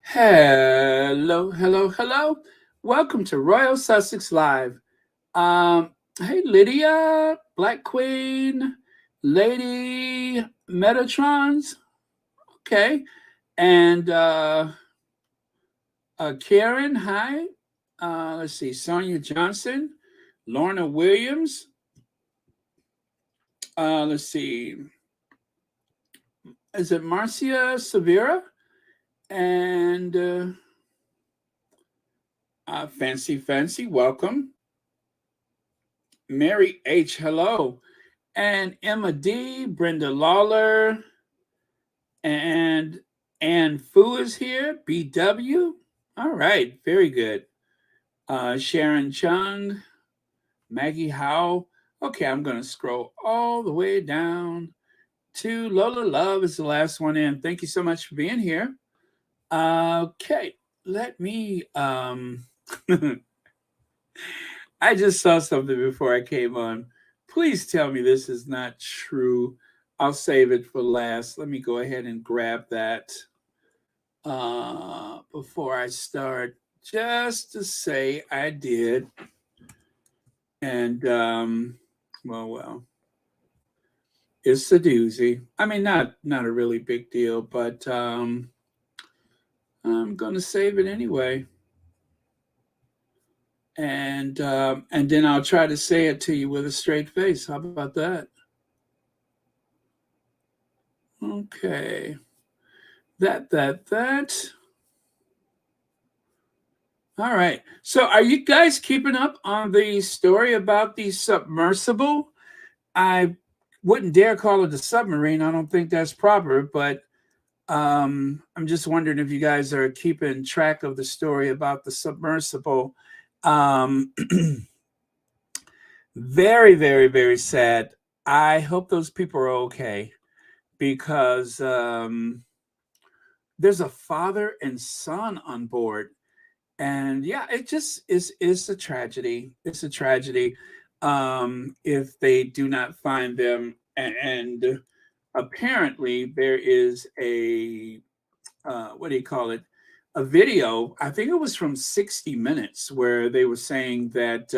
Hello, hello, hello. Welcome to Royal Sussex Live. Hey, Lydia, Black Queen, Lady Metatrons. Okay. And Karen, hi. Let's see, Sonja Johnson, Lorna Williams. Let's see, is it Marcia Severa? And Fancy, welcome. Mary H, hello. And Emma D, Brenda Lawler, and Ann Fu is here. BW. All right, very good. Sharon Chung, Maggie Howe. Okay, I'm going to scroll all the way down to Lola Love is the last one in. Thank you so much for being here. Okay, let me. I just saw something before I came on. Please tell me this is not true. I'll save it for last. Let me go ahead and grab that before I start, just to say I did. And well, it's a doozy. I mean, not a really big deal, but I'm gonna save it anyway. And then I'll try to say it to you with a straight face. How about that? Okay. That. All right. So, are you guys keeping up on the story about the submersible? I wouldn't dare call it a submarine. I don't think that's proper, but I'm just wondering if you guys are keeping track of the story about the submersible. Um, very sad. I hope those people are okay because there's a father and son on board, and yeah, it just is a tragedy. It's a tragedy if they do not find them, and apparently there is a what do you call it? A video. I think it was from 60 Minutes where they were saying that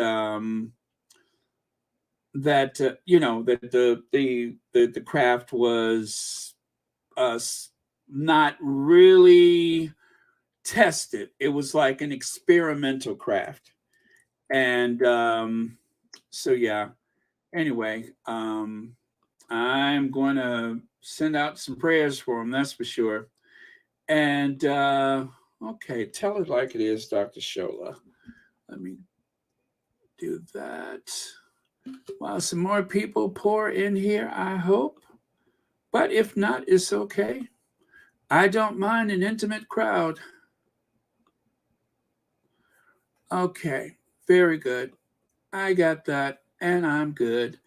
that the craft was not really tested. It was like an experimental craft, and so yeah. Anyway, I'm going to send out some prayers for him. That's for sure. And okay, tell it like it is, Dr. Shola. Let me do that. While some more people pour in here, I hope. But if not, it's okay. I don't mind an intimate crowd. Okay, very good. I got that, and I'm good.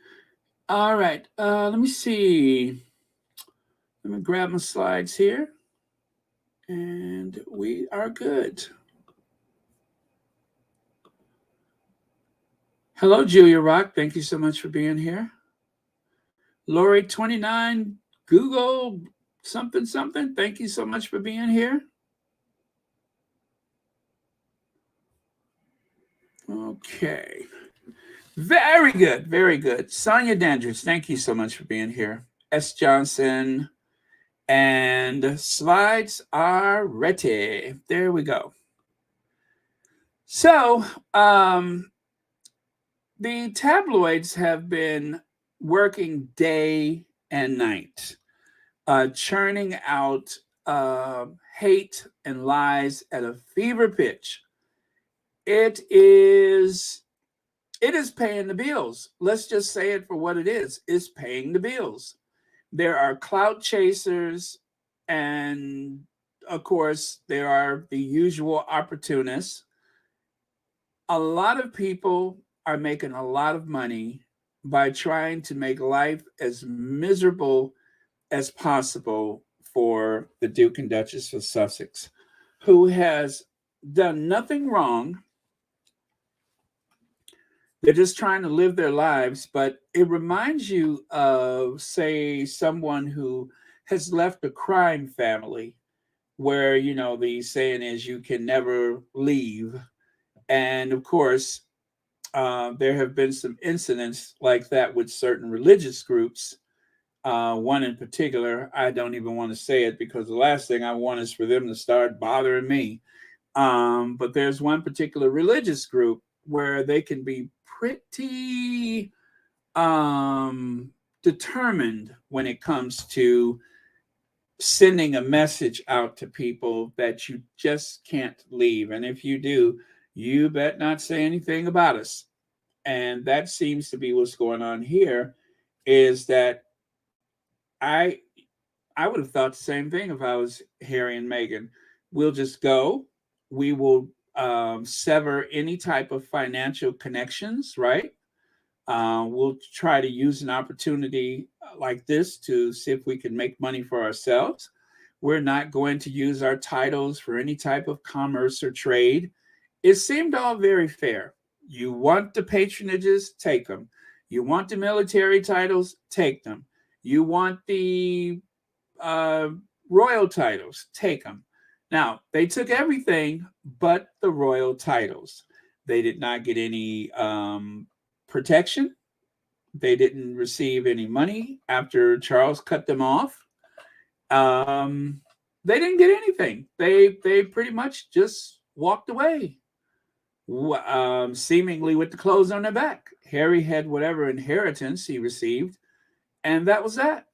All right, let me see. Let me grab my slides here, and we are good. Hello, Julia Rock. Thank you so much for being here. Lori 29, Google something. Thank you so much for being here. Okay. Very good. Very good. Sonia Dandridge, thank you so much for being here. S. Johnson. And slides are ready. There we go. So, the tabloids have been working day and night, churning out hate and lies at a fever pitch. It is paying the bills. Let's just say it for what it is. It's paying the bills. There are clout chasers, and of course, there are the usual opportunists. A lot of people are making a lot of money by trying to make life as miserable as possible for the Duke and Duchess of Sussex, who has done nothing wrong. They're just trying to live their lives, but it reminds you of, say, someone who has left a crime family where, the saying is you can never leave. And of course, there have been some incidents like that with certain religious groups. One in particular, I don't even want to say it because the last thing I want is for them to start bothering me. But there's one particular religious group where they can be pretty determined when it comes to sending a message out to people that you just can't leave. And if you do, you bet not say anything about us. And that seems to be what's going on here, is that I I would have thought the same thing if I was Harry and Meghan. We'll just go. We will sever any type of financial connections, right? We'll try to use an opportunity like this to see if we can make money for ourselves. We're not going to use our titles for any type of commerce or trade. It seemed all very fair. You want the patronages, take them. You want the military titles, take them. You want the uh, royal titles, take them. Now, they took everything but the royal titles. They did not get any protection. They didn't receive any money after Charles cut them off. Um, they didn't get anything. They pretty much just walked away, seemingly with the clothes on their back. Harry had whatever inheritance he received, and that was that.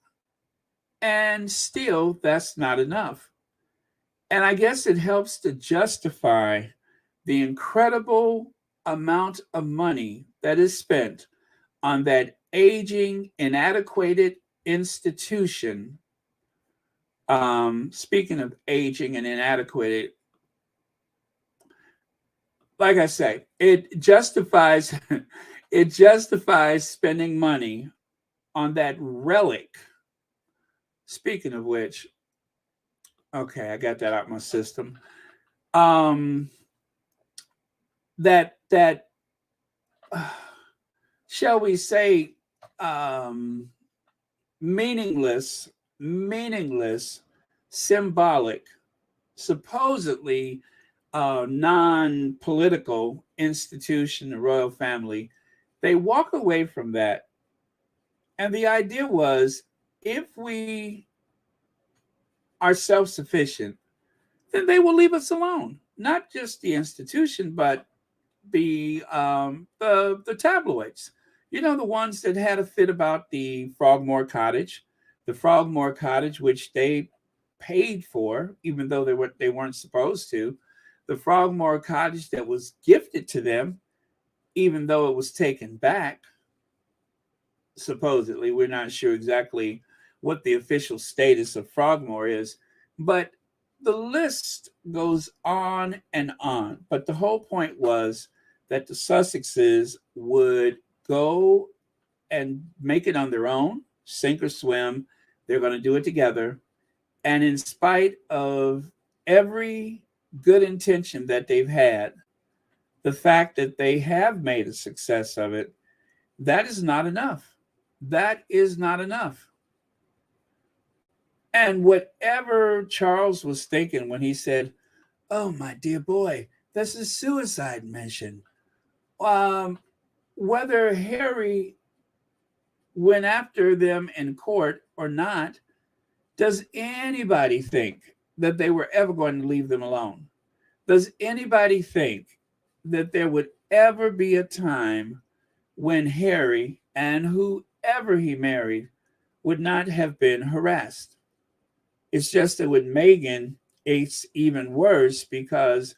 And still, that's not enough. And I guess it helps to justify the incredible amount of money that is spent on that aging, inadequate institution. Speaking of aging and inadequate, like I say, it justifies it justifies spending money on that relic. Speaking of which, okay, I got that out of my system. Um, that shall we say, um, meaningless, symbolic, supposedly non-political institution, the royal family. They walk away from that, and the idea was, if we are self-sufficient, then they will leave us alone. Not just the institution, but the tabloids. The ones that had a fit about the Frogmore Cottage, which they paid for, even though they weren't supposed to. The Frogmore Cottage that was gifted to them, even though it was taken back. Supposedly, we're not sure exactly what the official status of Frogmore is, but the list goes on and on. But the whole point was that the Sussexes would go and make it on their own, sink or swim. They're going to do it together. And in spite of every good intention that they've had, the fact that they have made a success of it, that is not enough. That is not enough. And whatever Charles was thinking when he said, "Oh, my dear boy, that's a suicide mission," whether Harry went after them in court or not, does anybody think that they were ever going to leave them alone? Does anybody think that there would ever be a time when Harry and whoever he married would not have been harassed? It's just that with Meghan, it's even worse because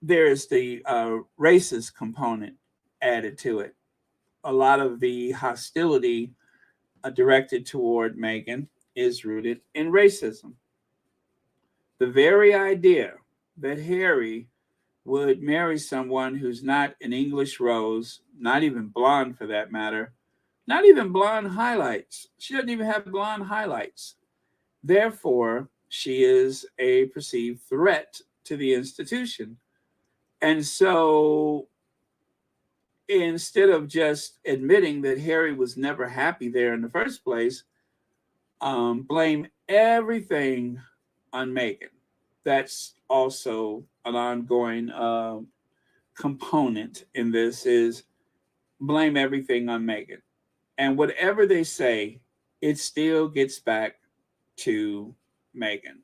there's the racist component added to it. A lot of the hostility directed toward Meghan is rooted in racism. The very idea that Harry would marry someone who's not an English rose, not even blonde for that matter, not even blonde highlights. She doesn't even have blonde highlights. Therefore, she is a perceived threat to the institution. And so instead of just admitting that Harry was never happy there in the first place, blame everything on Meghan. That's also an ongoing component in this is blame everything on Meghan. And whatever they say, it still gets back to Meghan.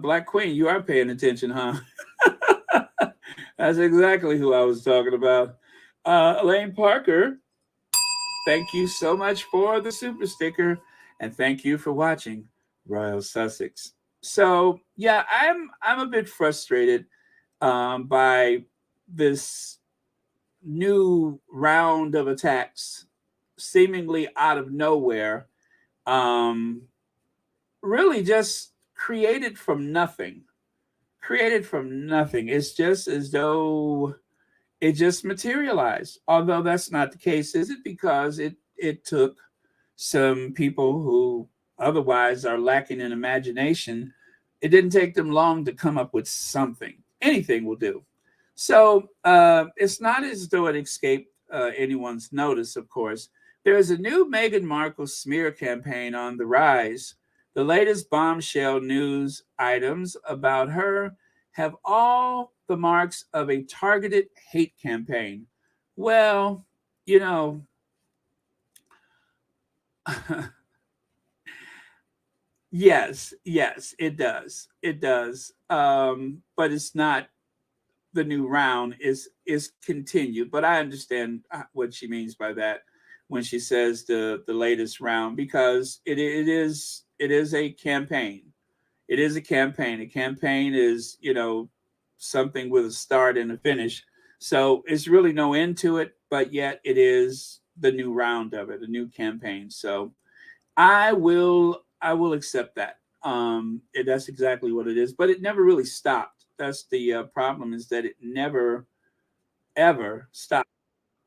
Black Queen, you are paying attention, huh? That's exactly who I was talking about. Elaine Parker, thank you so much for the super sticker, and thank you for watching Royal Sussex. So yeah, I'm a bit frustrated by this new round of attacks, seemingly out of nowhere, um, really just created from nothing. Created from nothing. It's just as though it just materialized. Although that's not the case, is it? Because it took some people who otherwise are lacking in imagination. It didn't take them long to come up with something. Anything will do. So it's not as though it escaped anyone's notice, of course. There is a new Meghan Markle smear campaign on the rise. The latest bombshell news items about her have all the marks of a targeted hate campaign. Well, you know, yes, it does. It does. But it's not the new round is continued. But I understand what she means by that when she says the latest round because it is a campaign. It is a campaign. A campaign is something with a start and a finish. So it's really no end to it, but yet it is the new round of it, a new campaign. So I will accept that. That's exactly what it is. But it never really stopped. That's the problem is that it never ever stopped.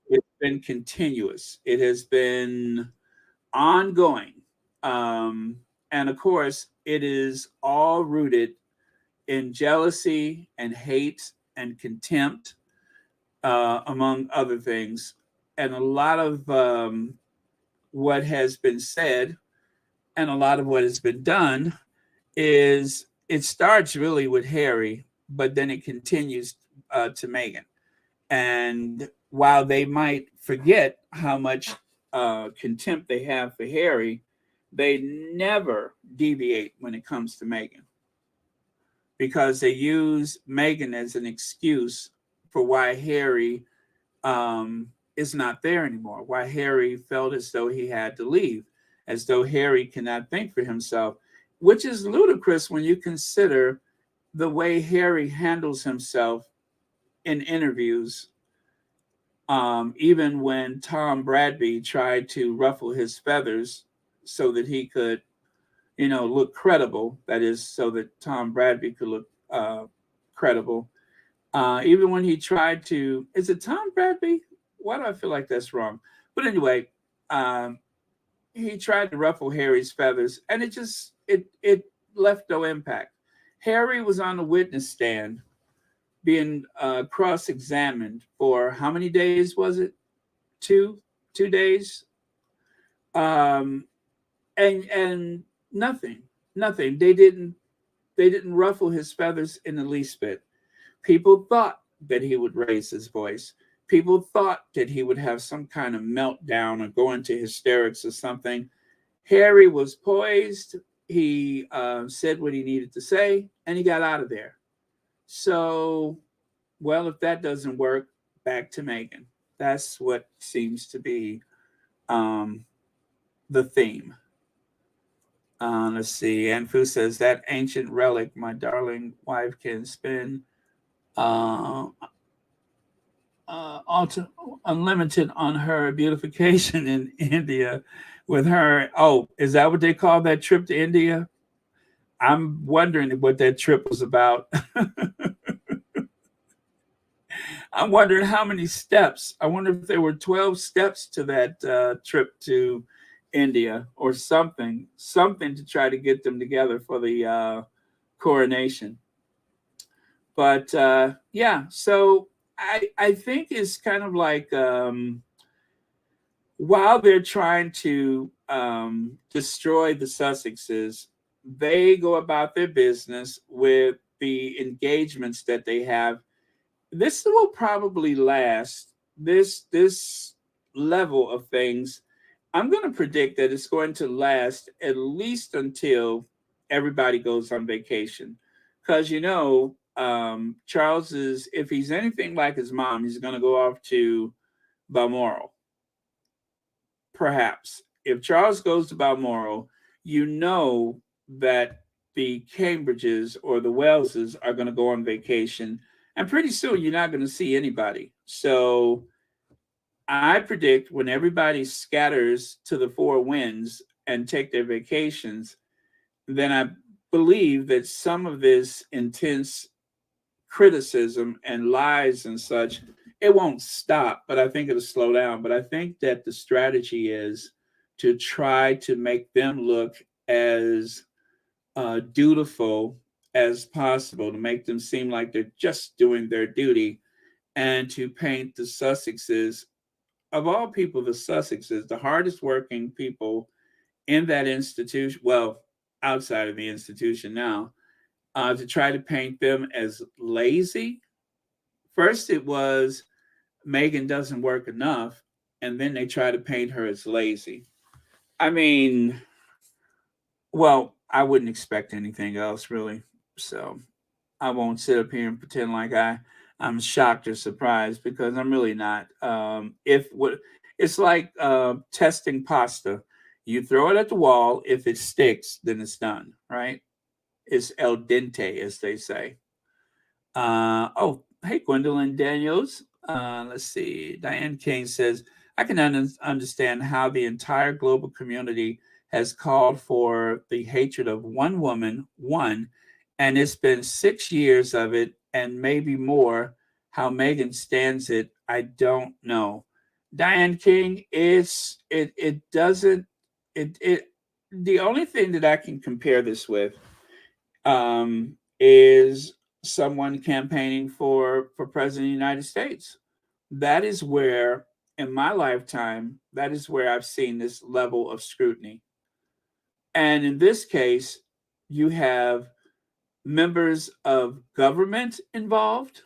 It's been continuous. It has been ongoing, and of course, it is all rooted in jealousy and hate and contempt, among other things. And a lot of what has been said and a lot of what has been done is it starts really with Harry, but then it continues to Meghan. And while they might forget how much contempt they have for Harry, they never deviate when it comes to Meghan because they use Meghan as an excuse for why Harry is not there anymore, why Harry felt as though he had to leave, as though Harry cannot think for himself, which is ludicrous when you consider the way Harry handles himself in interviews. Even when Tom Bradby tried to ruffle his feathers so that he could, look credible, that is, so that Tom Bradby could look credible. Even when he tried to, is it Tom Bradby? Why do I feel like that's wrong? But anyway, um, he tried to ruffle Harry's feathers, and it left no impact. Harry was on the witness stand, being cross-examined for how many days was it? 2 days, um, and nothing. They didn't ruffle his feathers in the least bit. People thought that he would raise his voice. People thought that he would have some kind of meltdown or go into hysterics or something. Harry was poised. He said what he needed to say, and he got out of there. So, well, if that doesn't work, back to Meghan. That's what seems to be um, the theme. Let's see. Anfu says that ancient relic my darling wife can spend uh, alter, unlimited on her beautification in India with her. Oh, is that what they call that trip to India? I'm wondering what that trip was about. I'm wondering how many steps. I wonder if there were 12 steps to that trip to India or something to try to get them together for the coronation. But yeah, so I think it's kind of like while they're trying to destroy the Sussexes. They go about their business with the engagements that they have. This will probably last. This level of things, I'm going to predict that it's going to last at least until everybody goes on vacation, because Charles is, if he's anything like his mom, he's going to go off to Balmoral. Perhaps if Charles goes to Balmoral, you know that the Cambridges or the Welleses are going to go on vacation, and pretty soon you're not going to see anybody. So I predict when everybody scatters to the four winds and take their vacations, then I believe that some of this intense criticism and lies and such, it won't stop, but I think it'll slow down. But I think that the strategy is to try to make them look as dutiful as possible, to make them seem like they're just doing their duty, and to paint the Sussexes, of all people, the Sussexes, the hardest working people in that institution, well, outside of the institution now, to try to paint them as lazy. First, it was Meghan doesn't work enough, and then they try to paint her as lazy. I mean, well, I wouldn't expect anything else, really. So I won't sit up here and pretend like I'm shocked or surprised, because I'm really not. If what It's like testing pasta. You throw it at the wall. If it sticks, then it's done, right? It's el dente, as they say. Oh, hey, Gwendolyn Daniels. Let's see. Diane King says, I can understand how the entire global community has called for the hatred of one woman, and it's been 6 years of it and maybe more. How Meghan stands it, I don't know. Diane King, it doesn't, the only thing that I can compare this with is someone campaigning for president of the United States. That is where, in my lifetime, that is where I've seen this level of scrutiny. And in this case, you have members of government involved.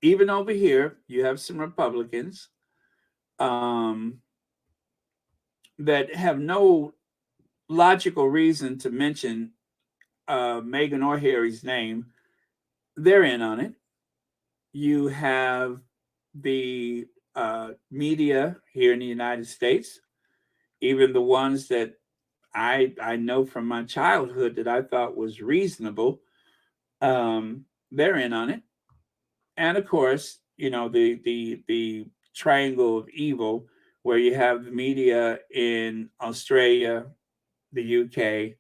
Even over here, you have some Republicans um, that have no logical reason to mention Meghan or Harry's name. They're in on it. You have the media here in the United States, even the ones that I know from my childhood that I thought was reasonable. They're in on it, and of course, the triangle of evil, where you have the media in Australia, the UK,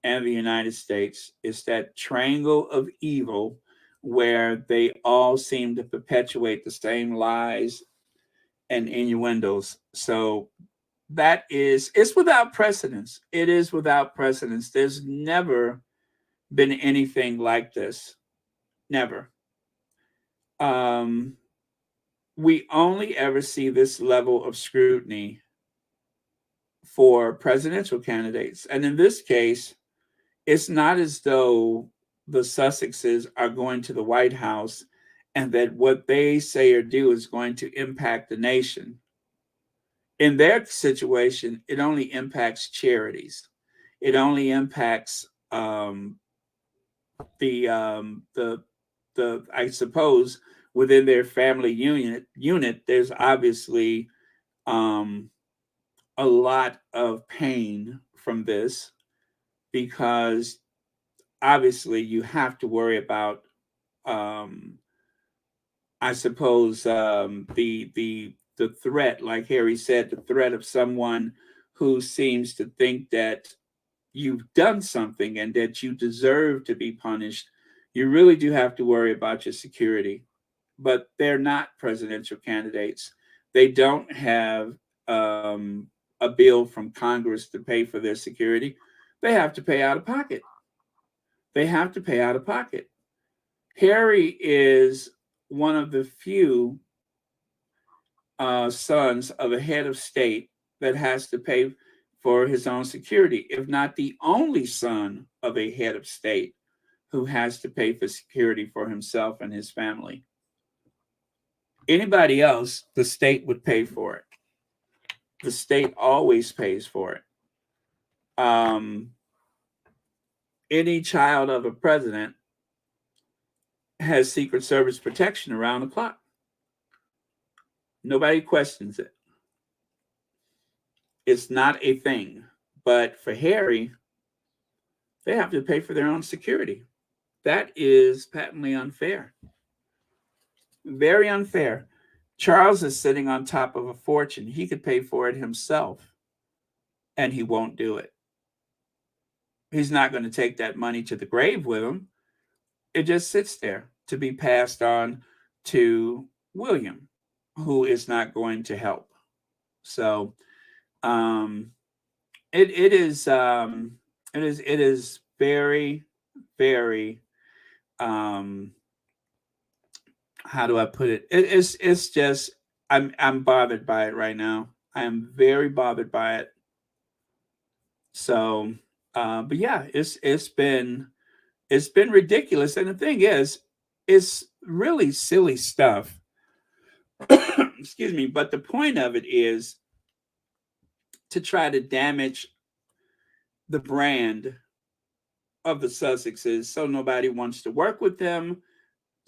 and the United States. It's that triangle of evil where they all seem to perpetuate the same lies and innuendos. So it's without precedence. It is without precedence. There's never been anything like this. Never. We only ever see this level of scrutiny for presidential candidates. And in this case, it's not as though the Sussexes are going to the White House and that what they say or do is going to impact the nation. In their situation, it only impacts charities. It only impacts the I suppose within their family unit. There's obviously a lot of pain from this, because obviously you have to worry about I suppose the threat, like Harry said, the threat of someone who seems to think that you've done something and that you deserve to be punished. You really do have to worry about your security. But they're not presidential candidates. They don't have a bill from Congress to pay for their security. They have to pay out of pocket. They have to pay out of pocket. Harry is one of the few sons of a head of state that has to pay for his own security, if not the only son of a head of state who has to pay for security for himself and his family. Anybody else, the state would pay for it. The state always pays for it. Any child of a president has Secret Service protection around the clock. Nobody questions it. It's not a thing. But for Harry, they have to pay for their own security. That is patently unfair. Very unfair. Charles is sitting on top of a fortune. He could pay for it himself, and he won't do it. He's not going to take that money to the grave with him. It just sits there to be passed on to William, who is not going to help. So it is very, very how do I put it? It's just I'm bothered by it right now. I am very bothered by it. So but yeah, it's been ridiculous. And the thing is, it's really silly stuff. Excuse me, but the point of it is to try to damage the brand of the Sussexes so nobody wants to work with them,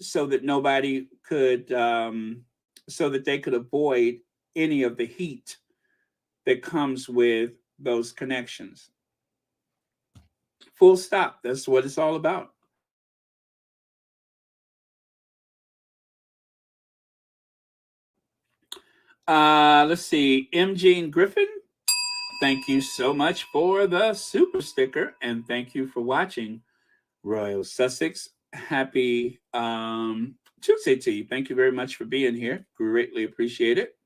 so that nobody could so that they could avoid any of the heat that comes with those connections. Full stop. That's what it's all about. Let's see. M. Jean Griffin, thank you so much for the super sticker, and thank you for watching Royal Sussex. Happy Tuesday to you. Thank you very much for being here. Greatly appreciate it.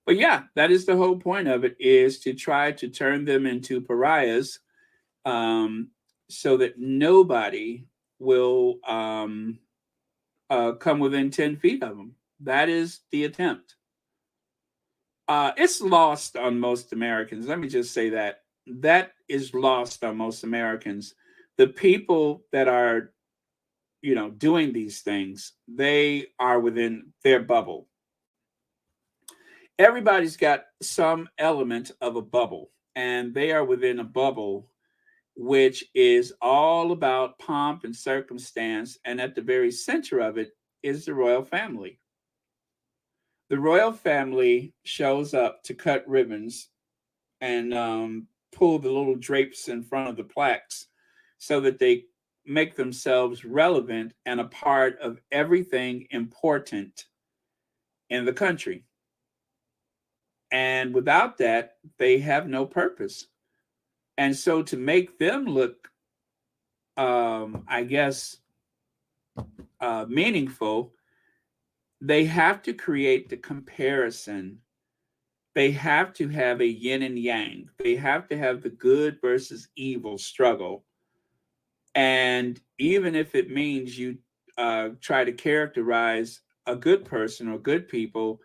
But yeah, that is the whole point of it, is to try to turn them into pariahs, so that nobody will come within 10 feet of them. That is the attempt. It's lost on most Americans. Let me just say that. That is lost on most Americans. The people that are, doing these things, they are within their bubble. Everybody's got some element of a bubble, and they are within a bubble which is all about pomp and circumstance. And at the very center of it is the royal family. The royal family shows up to cut ribbons and pull the little drapes in front of the plaques so that they make themselves relevant and a part of everything important in the country. And without that, they have no purpose. And so to make them look, meaningful, they have to create the comparison. They have to have a yin and yang. They have to have the good versus evil struggle. And even if it means you try to characterize a good person or good people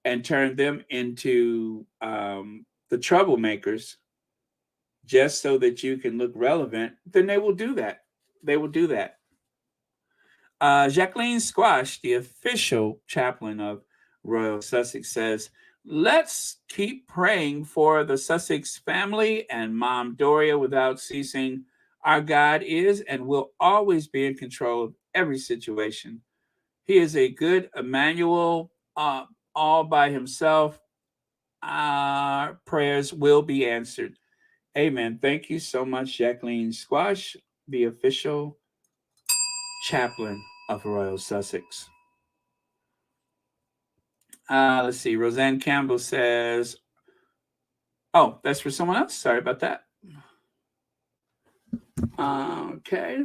and turn them into the troublemakers just so that you can look relevant, then they will do that. They will do that. Jacqueline Squash, the official chaplain of Royal Sussex, says, let's keep praying for the Sussex family and Mom Doria without ceasing. Our God is and will always be in control of every situation. He is a good Emmanuel all by himself. Our prayers will be answered. Amen. Thank you so much, Jacqueline Squash, the official chaplain of Royal Sussex. Let's see. Roseanne Campbell says, oh, that's for someone else. Sorry about that. Okay.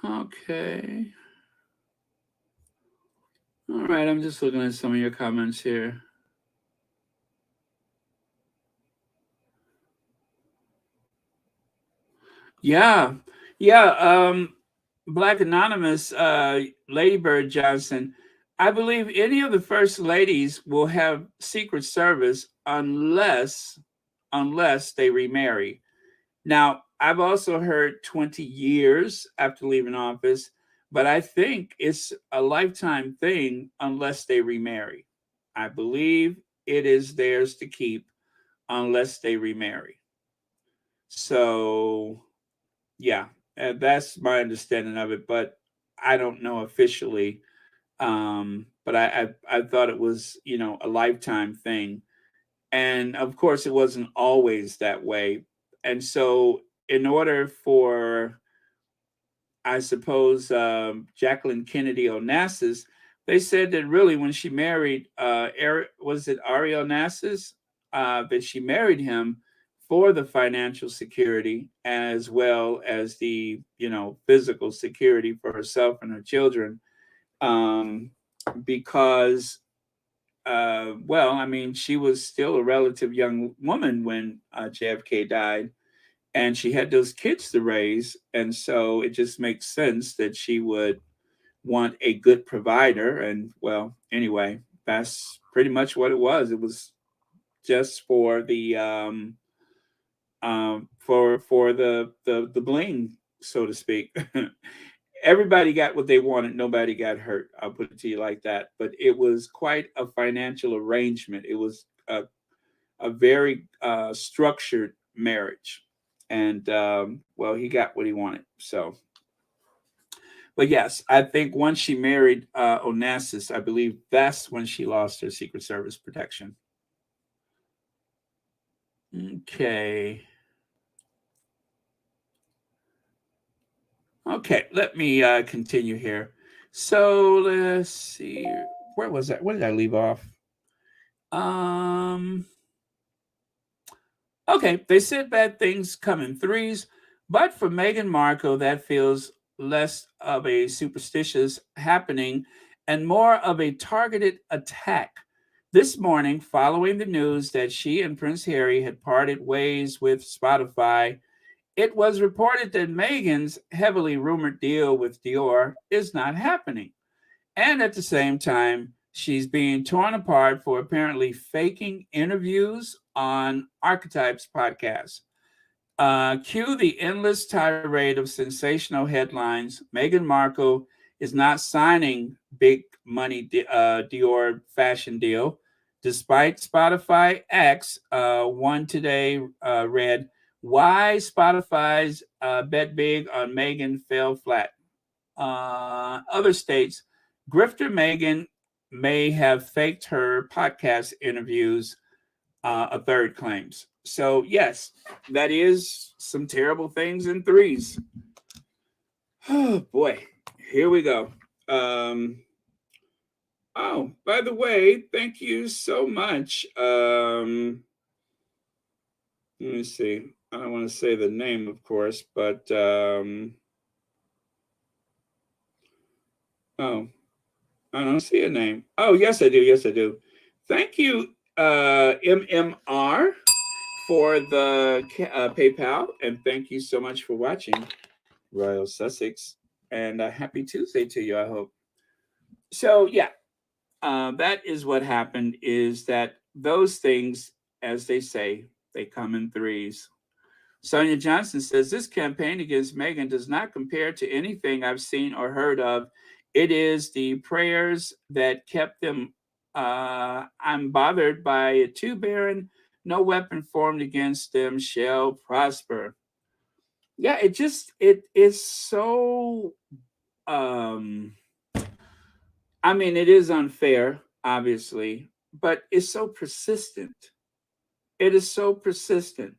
Okay. All right. I'm just looking at some of your comments here. Yeah. Yeah, Black Anonymous, Ladybird Johnson. I believe any of the first ladies will have Secret Service unless they remarry. Now, I've also heard 20 years after leaving office, but I think it's a lifetime thing unless they remarry. I believe it is theirs to keep unless they remarry. So, yeah, that's my understanding of it, but I don't know officially. But I thought it was, a lifetime thing. And of course, it wasn't always that way. And so, in order for, I suppose, Jacqueline Kennedy Onassis, they said that really when she married, was it Ari Onassis, that she married him for the financial security as well as the, physical security for herself and her children. Um, because well, I mean, she was still a relative young woman when JFK died, and she had those kids to raise. And so it just makes sense that she would want a good provider. And well, anyway, that's pretty much what it was. It was just for the for the bling, so to speak. Everybody got what they wanted. Nobody got hurt. I'll put it to you like that. But it was quite a financial arrangement. It was a very structured marriage, and well, he got what he wanted. So, but yes, I think once she married Onassis, I believe that's when she lost her Secret Service protection. Okay. Okay, let me continue here. So let's see. Where was that? Where did I leave off? Um, okay, they said bad things come in threes, but for Meghan Markle, that feels less of a superstitious happening and more of a targeted attack. This morning, following the news that she and Prince Harry had parted ways with Spotify, it was reported that Meghan's heavily rumored deal with Dior is not happening. And at the same time, she's being torn apart for apparently faking interviews on Archetypes podcast. Cue the endless tirade of sensational headlines. Meghan Markle is not signing big money Dior fashion deal, despite Spotify X. One today read, "Why Spotify's bet big on Meghan fell flat." Other states, Grifter Meghan may have faked her podcast interviews, a third claims. So, yes, that is some terrible things in threes. Oh, boy. Here we go. Um, oh, by the way, thank you so much. Let me see. I don't want to say the name, of course, but oh, I don't see a name. Oh, yes, I do. Yes, I do. Thank you, MMR, for the PayPal, and thank you so much for watching Royal Sussex. And happy Tuesday to you, I hope. So, yeah, that is what happened, is that those things, as they say, they come in threes. Sonja Johnson says this campaign against Meghan does not compare to anything I've seen or heard of. It is the prayers that kept them. I'm bothered by it too, Baron. No weapon formed against them shall prosper. Yeah, it is so. Um, I mean, it is unfair, obviously, but it's so persistent. It is so persistent.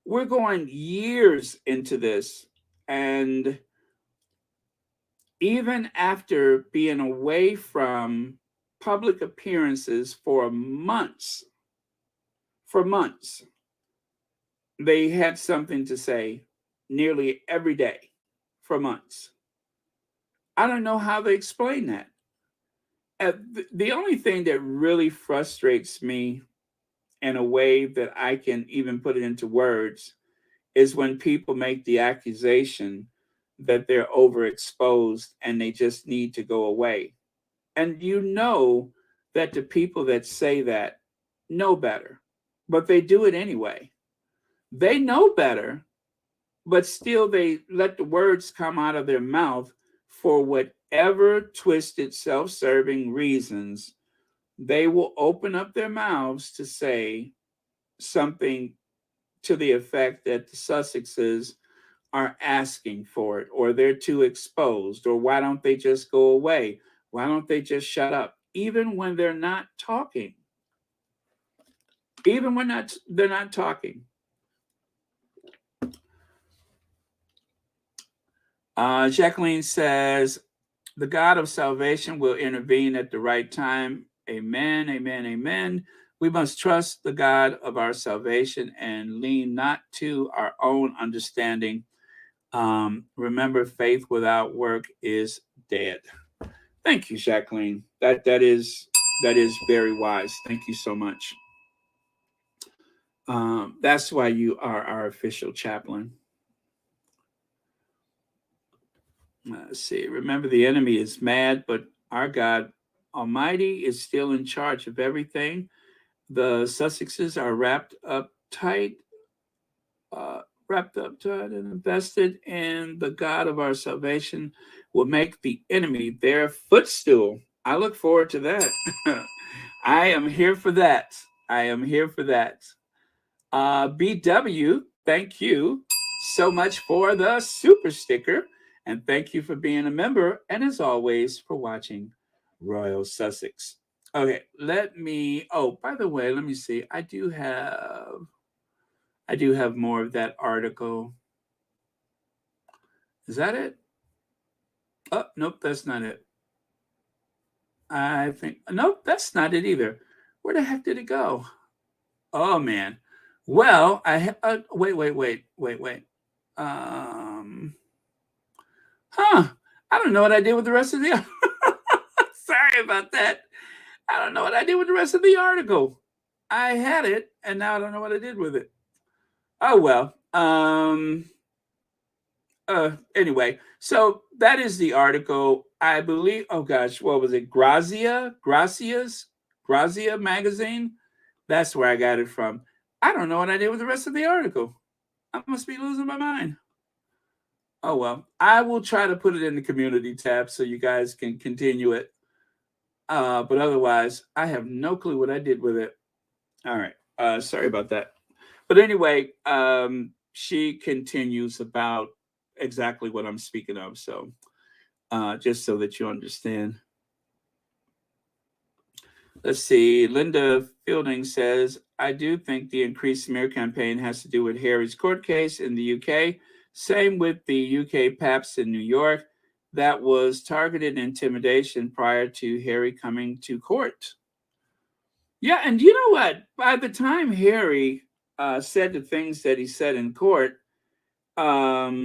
We're going years into this, and even after being away from public appearances for months, they had something to say nearly every day for months. I don't know how they explain that. The only thing that really frustrates me in a way that I can even put it into words is when people make the accusation that they're overexposed and they just need to go away. And you know that the people that say that know better, but they do it anyway. They know better, but still they let the words come out of their mouth for whatever twisted, self serving reasons. They will open up their mouths to say something to the effect that the Sussexes are asking for it, or they're too exposed, or why don't they just go away? Why don't they just shut up? Even when they're not talking. Even when they're not talking. Jacqueline says, the God of salvation will intervene at the right time. Amen, amen, amen. We must trust the God of our salvation and lean not to our own understanding. Remember, faith without work is dead. Thank you, Jacqueline. That is very wise. Thank you so much. That's why you are our official chaplain. Let's see. Remember, the enemy is mad, but our God Almighty is still in charge of everything. The Sussexes are wrapped up tight and invested in the God of our salvation will make the enemy their footstool. I look forward to that. I am here for that. I am here for that. BW, thank you so much for the super sticker. And thank you for being a member. And as always, for watching Royal Sussex. Okay, by the way, let me see. I do have more of that article. Is that it? Oh, nope, that's not it. I think, nope, that's not it either. Where the heck did it go? Oh, man. Well, wait. I don't know what I did with the rest of the, sorry about that. I don't know what I did with the rest of the article. I had it, and now I don't know what I did with it. Oh, well. Anyway, so that is the article. I believe, oh gosh, what was it? Grazia magazine. That's where I got it from. I don't know what I did with the rest of the article. I must be losing my mind. Oh well, I will try to put it in the community tab so you guys can continue it. But otherwise, I have no clue what I did with it. All right. Sorry about that. But anyway, she continues about exactly what I'm speaking of. So just so that you understand. Let's see. Linda Fielding says, I do think the increased smear campaign has to do with Harry's court case in the UK. Same with the UK Paps in New York. That was targeted intimidation prior to Harry coming to court. Yeah, and you know what? By the time Harry said the things that he said in court, well,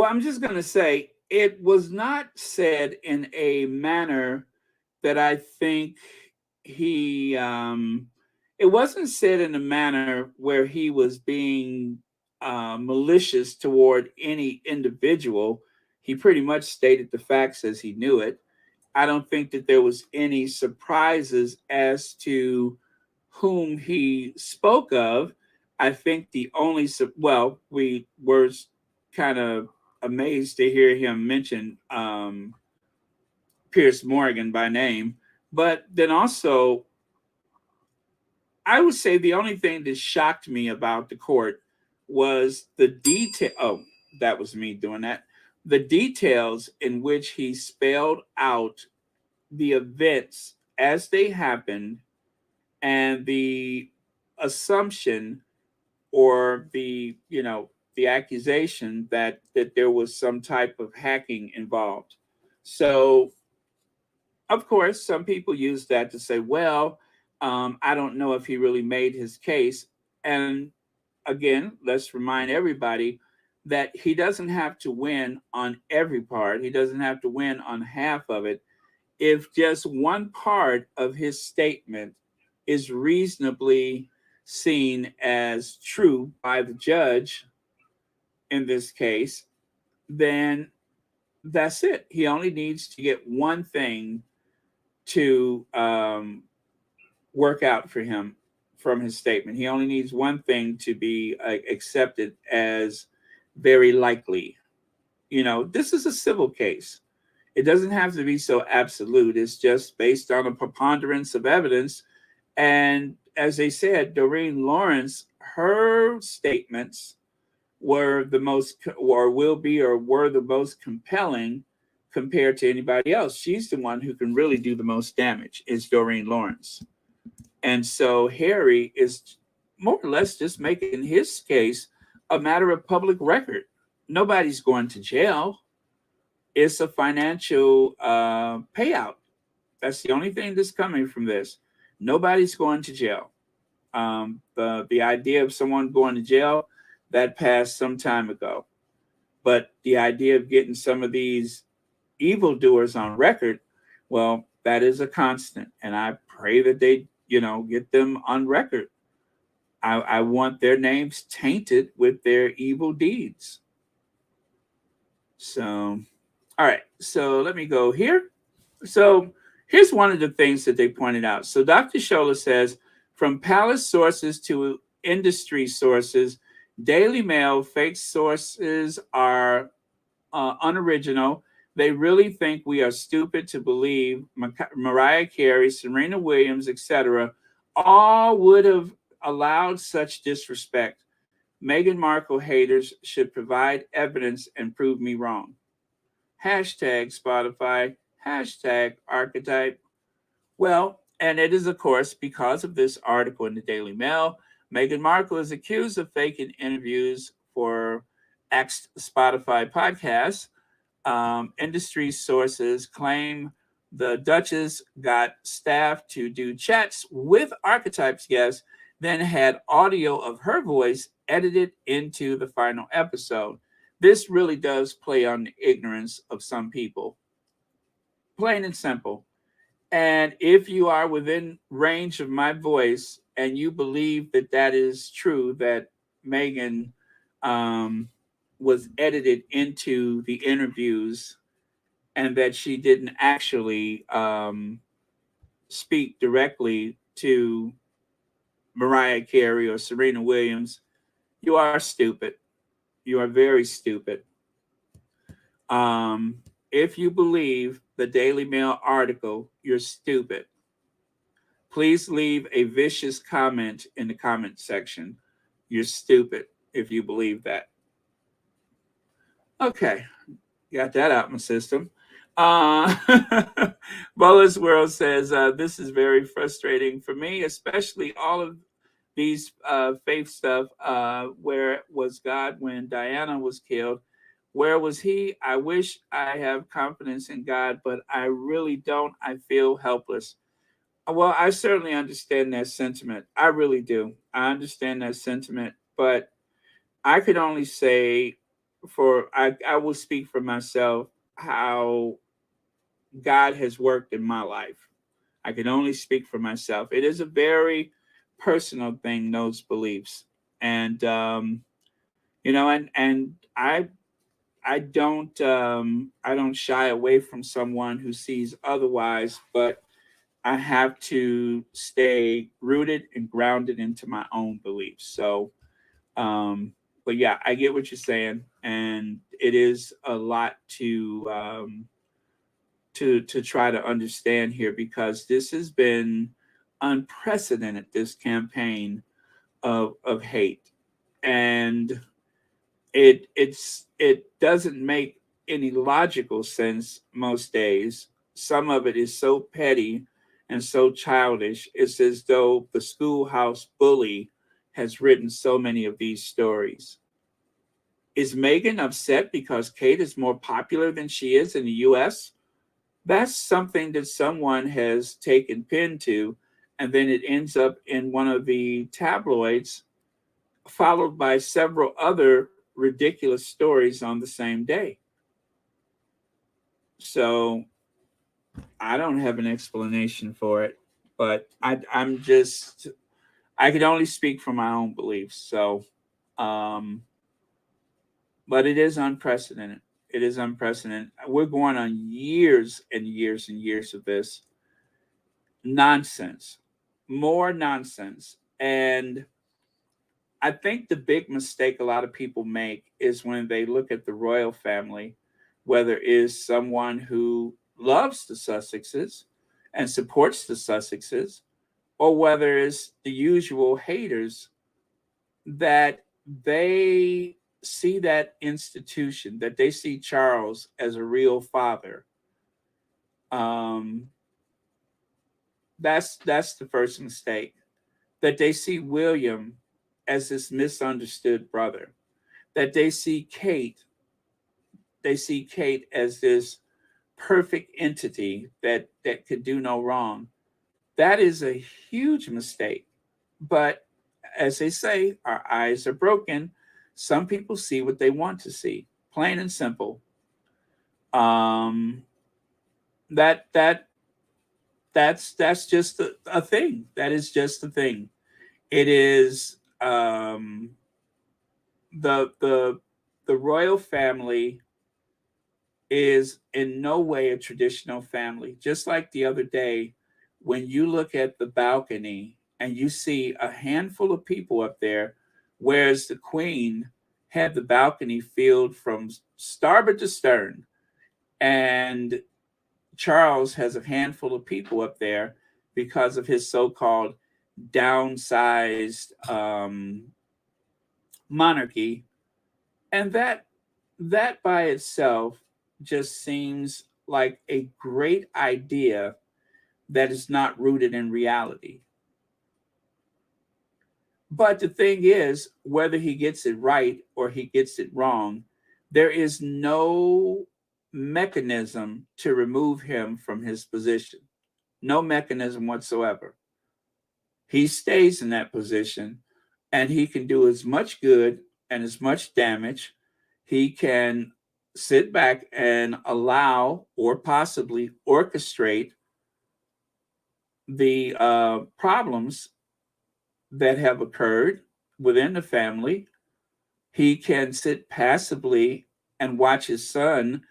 I'm just going to say it was not said in a manner that I think he, it wasn't said in a manner where he was being malicious toward any individual. He pretty much stated the facts as he knew it. I don't think that there was any surprises as to whom he spoke of. I think the only, we were kind of amazed to hear him mention Piers Morgan by name. But then also, I would say the only thing that shocked me about the court was the detail. Oh, that was me doing that. The details in which he spelled out the events as they happened and the assumption or the accusation that there was some type of hacking involved. So of course some people use that to say, well, I don't know if he really made his case. And again, let's remind everybody that he doesn't have to win on every part. He doesn't have to win on half of it. If just one part of his statement is reasonably seen as true by the judge in this case, then that's it. He only needs to get one thing to work out for him from his statement. He only needs one thing to be accepted as very likely. You know, this is a civil case. It doesn't have to be so absolute. It's just based on a preponderance of evidence. And as they said, Doreen Lawrence, her statements were the most, or will be, or were the most compelling compared to anybody else. She's the one who can really do the most damage, is Doreen Lawrence. And so Harry is more or less just making his case a matter of public record. Nobody's going to jail. It's a financial payout. That's the only thing that's coming from this. Nobody's going to jail. The idea of someone going to jail, that passed some time ago. But the idea of getting some of these evildoers on record, well, that is a constant. And I pray that they, get them on record. I want their names tainted with their evil deeds. So, all right. So let me go here. So here's one of the things that they pointed out. So Dr. Scholler says, from palace sources to industry sources, Daily Mail fake sources are unoriginal. They really think we are stupid to believe Mariah Carey, Serena Williams, etc. all would have allowed such disrespect. Meghan Markle haters should provide evidence and prove me wrong. Hashtag Spotify, hashtag Archetype. Well, and it is, of course, because of this article in the Daily Mail. Meghan Markle is accused of faking interviews for X Spotify podcasts. Industry sources claim the Duchess got staff to do chats with Archetypes guests, then had audio of her voice edited into the final episode. This really does play on the ignorance of some people. Plain and simple. And if you are within range of my voice and you believe that that is true, that Meghan was edited into the interviews and that she didn't actually speak directly to Mariah Carey or Serena Williams, you are stupid. You are very stupid. If you believe the Daily Mail article, you're stupid. Please leave a vicious comment in the comment section. You're stupid if you believe that. Okay, got that out of my system. Butlers World says, this is very frustrating for me, especially all of these faith stuff. Where was God when Diana was killed? Where was he? I wish I have confidence in God, but I really don't. I feel helpless. Well, I certainly understand that sentiment. I really do. I understand that sentiment, but I could only say I will speak for myself how God has worked in my life. I can only speak for myself. It is a very personal thing, those beliefs. And and I don't shy away from someone who sees otherwise, but I have to stay rooted and grounded into my own beliefs. So but yeah, I get what you're saying, and it is a lot to try to understand here, because this has been unprecedented, this campaign of hate, and it doesn't make any logical sense most days. Some of it is so petty and so childish. It's as though the schoolhouse bully has written so many of these stories. Is Meghan upset because Kate is more popular than she is in the US? That's something that someone has taken pen to, and then it ends up in one of the tabloids, followed by several other ridiculous stories on the same day. So I don't have an explanation for it, but I'm just I can only speak from my own beliefs. So, um, but it is unprecedented. It is unprecedented. We're going on years and years and years of this nonsense, more nonsense. And I think the big mistake a lot of people make is when they look at the royal family, whether it is someone who loves the Sussexes and supports the Sussexes, or whether it's the usual haters, that they see that institution, that they see Charles as a real father. Um, that's the first mistake. That they see William as this misunderstood brother. That they see Kate as this perfect entity that could do no wrong. That is a huge mistake. But as they say, our eyes are broken. Some people see what they want to see, plain and simple. Um, that that's just a thing. That is just a thing. It is the the royal family is in no way a traditional family. Just like the other day, when you look at the balcony and you see a handful of people up there, whereas the Queen had the balcony filled from starboard to stern, and Charles has a handful of people up there because of his so-called downsized monarchy, and that by itself just seems like a great idea that is not rooted in reality. But the thing is, whether he gets it right or he gets it wrong, there is no mechanism to remove him from his position. No mechanism whatsoever. He stays in that position and he can do as much good and as much damage. He can sit back and allow or possibly orchestrate the problems that have occurred within the family. He can sit passively and watch his son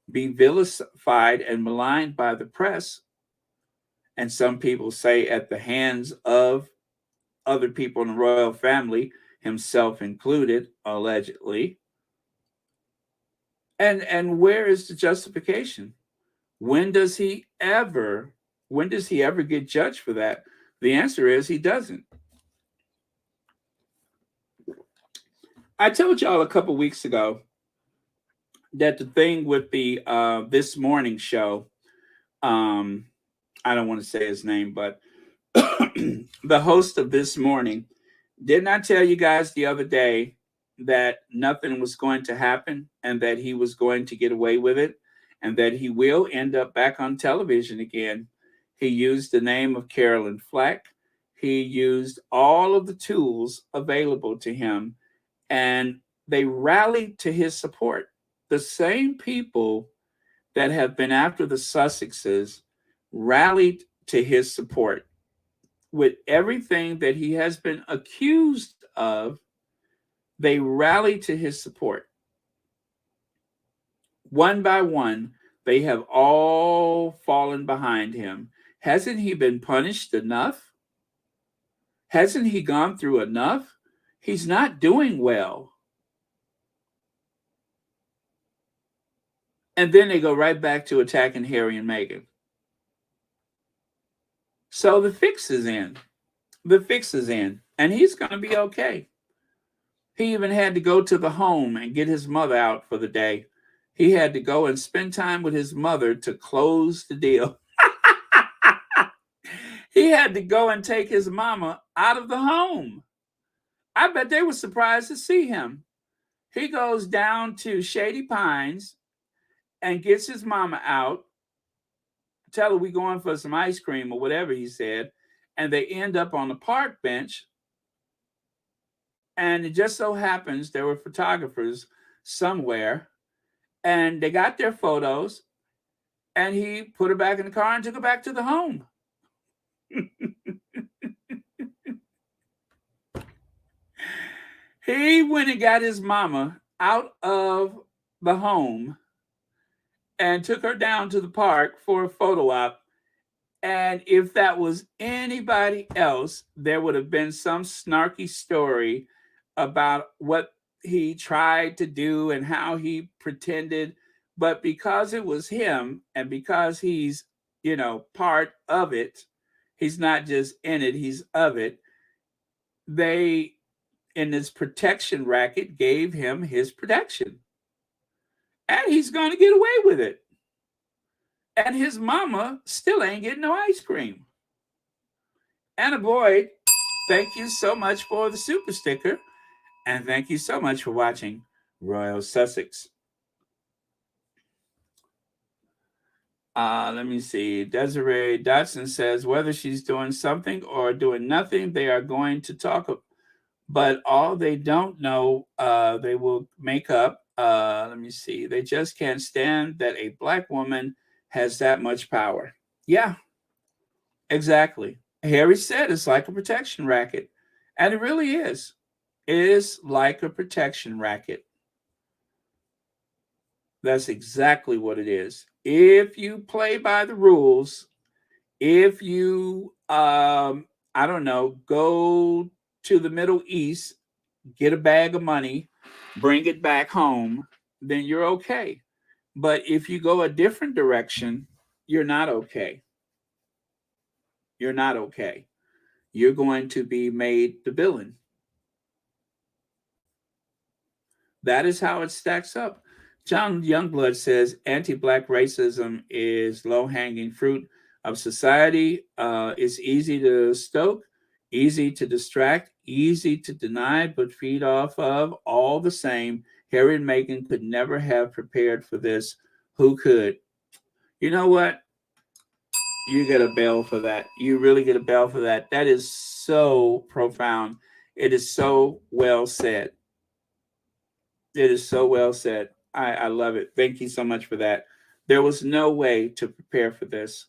be vilified and maligned by the press. And some people say at the hands of other people in the royal family, himself included, allegedly. And where is the justification? When does he ever when does he ever get judged for that? The answer is he doesn't. I told y'all a couple weeks ago that the thing with the this morning show, um, I don't want to say his name, but the host of This Morning, didn't I tell you guys the other day that nothing was going to happen and that he was going to get away with it and that he will end up back on television again? He used the name of Carolyn Fleck. He used all of the tools available to him, and they rallied to his support. The same people that have been after the Sussexes rallied to his support with everything that he has been accused of. They rallied to his support. One by one, they have all fallen behind him. Hasn't he been punished enough? Hasn't he gone through enough? He's not doing well. And then they go right back to attacking Harry and Meghan. So the fix is in. The fix is in. And he's going to be okay. He even had to go to the home and get his mother out for the day. He had to go and spend time with his mother to close the deal. He had to go and take his mama out of the home. I bet they were surprised to see him. He goes down to Shady Pines and gets his mama out, tell her we going for some ice cream or whatever he said, and they end up on the park bench. And it just so happens there were photographers somewhere, and they got their photos, and he put her back in the car and took her back to the home. He went and got his mama out of the home and took her down to the park for a photo op. And if that was anybody else, there would have been some snarky story about what he tried to do and how he pretended. But because it was him and because he's, part of it, he's not just in it, he's of it. They, in this protection racket, gave him his protection. And he's going to get away with it. And his mama still ain't getting no ice cream. Anna Boyd, thank you so much for the super sticker. And thank you so much for watching Royal Sussex. Let me see. Desiree Dotson says whether she's doing something or doing nothing, they are going to talk. But all they don't know, they will make up. Let me see. They just can't stand that a Black woman has that much power. Yeah, exactly. Harry said it's like a protection racket. And it really is. It is like a protection racket. That's exactly what it is. If you play by the rules, if you, I don't know, go to the Middle East, get a bag of money, bring it back home, then you're okay. But if you go a different direction, you're not okay. You're not okay. You're going to be made the villain. That is how it stacks up. John Youngblood says anti-Black racism is low-hanging fruit of society. It's easy to stoke, easy to distract, easy to deny, but feed off of all the same. Harry and Meghan could never have prepared for this. Who could? You know what? You get a bell for that. You really get a bell for that. That is so profound. It is so well said. It is so well said. I love it. Thank you so much for that. There was no way to prepare for this,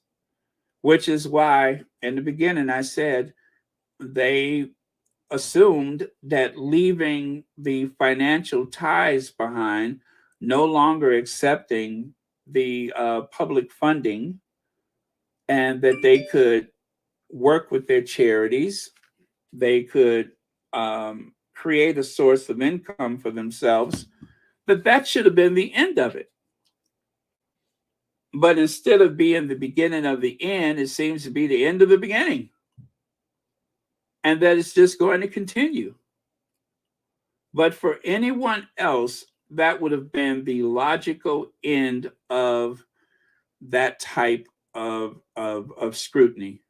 which is why in the beginning I said they assumed that leaving the financial ties behind, no longer accepting the public funding, and that they could work with their charities, they could create a source of income for themselves, that should have been the end of it. But instead of being the beginning of the end, it seems to be the end of the beginning. And that it's just going to continue. But for anyone else, that would have been the logical end of that type of scrutiny.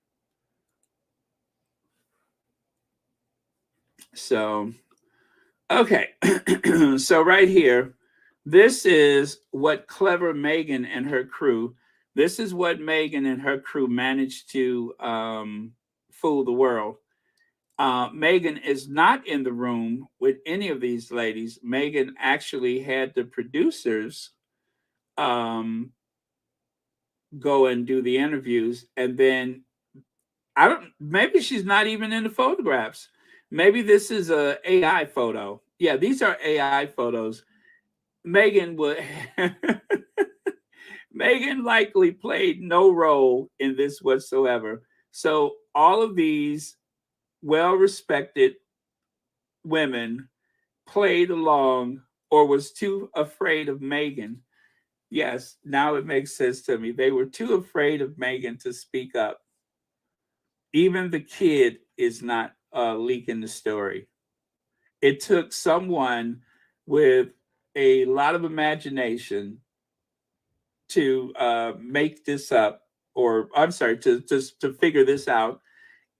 So, okay. So right here, this is what clever Meghan and her crew, this is what Meghan and her crew managed to fool the world. Meghan is not in the room with any of these ladies. Meghan actually had the producers go and do the interviews, and then maybe she's not even in the photographs. Maybe this is a AI photo. Yeah, these are AI photos. Meghan would Meghan likely played no role in this whatsoever. So all of these well-respected women played along or was too afraid of Meghan. Yes, now it makes sense to me. They were too afraid of Meghan to speak up. Even the kid is not leaking the story. It took someone with a lot of imagination to make this up, or I'm sorry, to figure this out,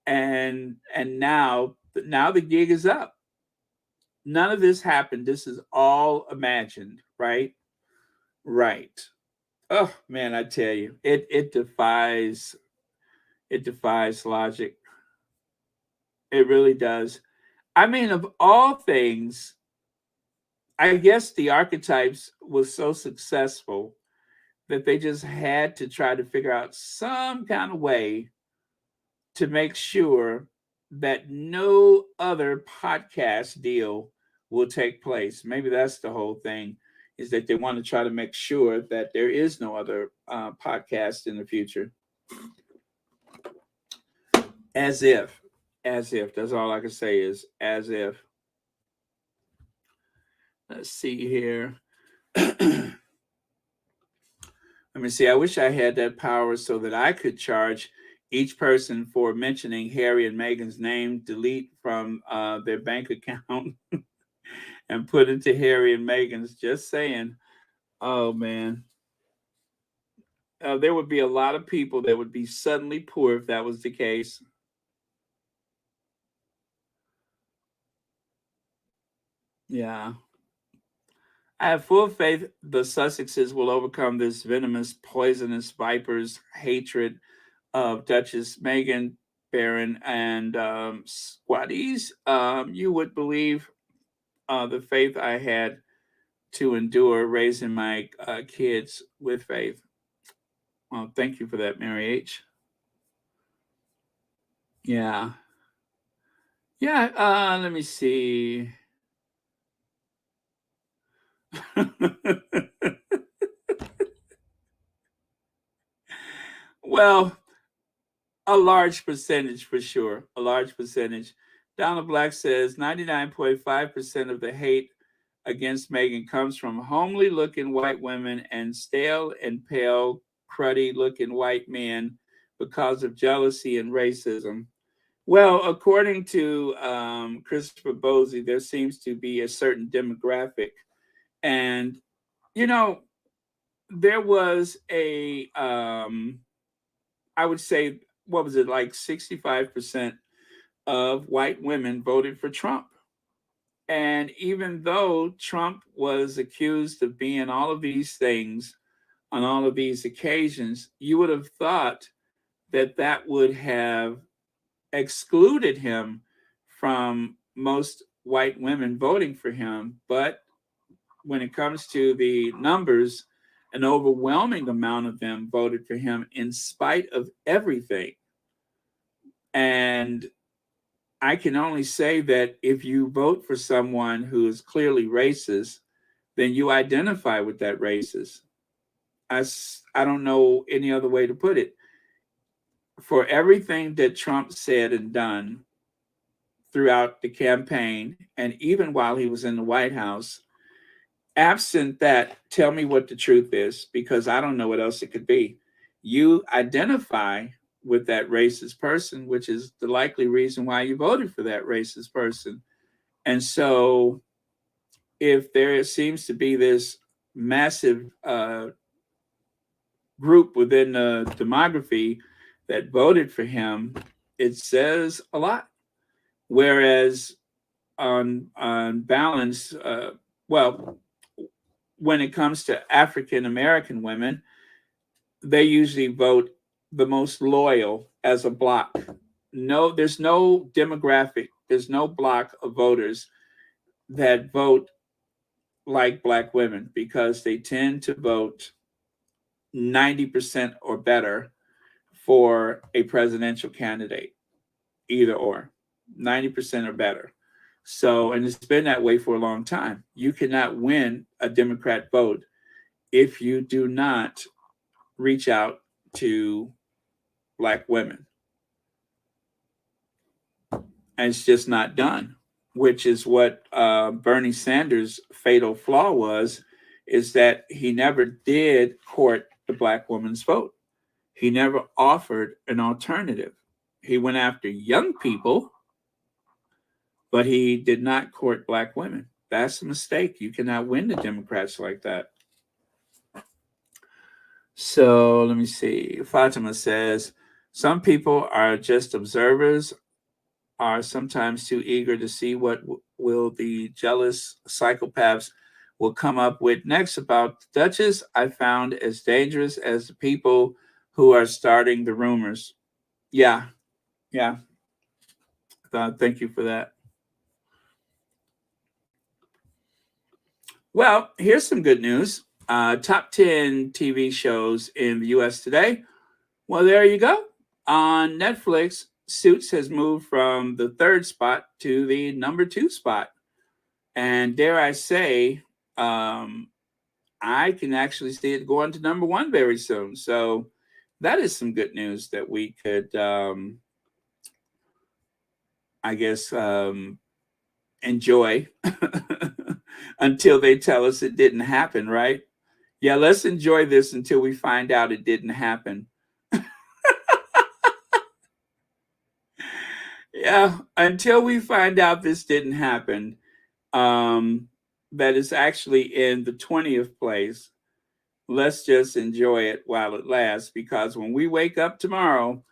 and now the gig is up. None of this happened. This is all imagined, right? Right. Oh man, I tell you, it defies logic. It really does. I mean, of all things, I guess the Archetypes was so successful that they just had to try to figure out some kind of way to make sure that no other podcast deal will take place. Maybe that's the whole thing, is that they want to try to make sure that there is no other podcast in the future. As if. That's all I can say is as if. Let's see here. Let me see. I wish I had that power so that I could charge each person for mentioning Harry and Meghan's name, delete from their bank account, and put into Harry and Meghan's. Just saying. Oh, man. There would be a lot of people that would be suddenly poor if that was the case. Yeah. I have full faith the Sussexes will overcome this venomous, poisonous viper's hatred of Duchess Meghan, Baron, and Squaddies. You would believe the faith I had to endure raising my kids with faith. Well, thank you for that, Mary H. Yeah. Yeah, let me see. Well, a large percentage for sure. A large percentage. Donald Black says 99.5% of the hate against Meghan comes from homely looking white women and stale and pale, cruddy looking white men because of jealousy and racism. Well, according to Christopher Bosey, there seems to be a certain demographic. And, you know, there was I would say, what was it, like 65% of white women voted for Trump. And even though Trump was accused of being all of these things on all of these occasions, you would have thought that that would have excluded him from most white women voting for him. But when it comes to the numbers, an overwhelming amount of them voted for him in spite of everything. And I can only say that if you vote for someone who is clearly racist, then you identify with that racist. I don't know any other way to put it. For everything that Trump said and done throughout the campaign, and even while he was in the White House, absent that, tell me what the truth is, because I don't know what else it could be. You identify with that racist person, which is the likely reason why you voted for that racist person. And so if there seems to be this massive group within the demography that voted for him, it says a lot. Whereas on balance, well, when it comes to African American women, they usually vote the most loyal as a block. No, there's no demographic, there's no block of voters that vote like Black women, because they tend to vote 90% or better for a presidential candidate, either or, 90% or better. So, and it's been that way for a long time. You cannot win a Democrat vote if you do not reach out to Black women. And it's just not done, which is what Bernie Sanders' fatal flaw was, is that he never did court the Black woman's vote. He never offered an alternative. He went after young people, but he did not court Black women. That's a mistake. You cannot win the Democrats like that. So let me see. Fatima says, some people are just observers, are sometimes too eager to see what will the jealous psychopaths will come up with next about the Duchess. I found as dangerous as the people who are starting the rumors. Yeah. Thank you for that. Well, here's some good news. Top 10 TV shows in the U.S. today. Well, there you go. On Netflix, Suits has moved from the 3rd spot to the number 2 spot. And dare I say, I can actually see it going to number one very soon. So that is some good news that we could, I guess, enjoy until they tell us it didn't happen, right? Yeah, let's enjoy this until we find out it didn't happen. Yeah, until we find out this didn't happen, that is actually in the 20th place. Let's just enjoy it while it lasts, because when we wake up tomorrow,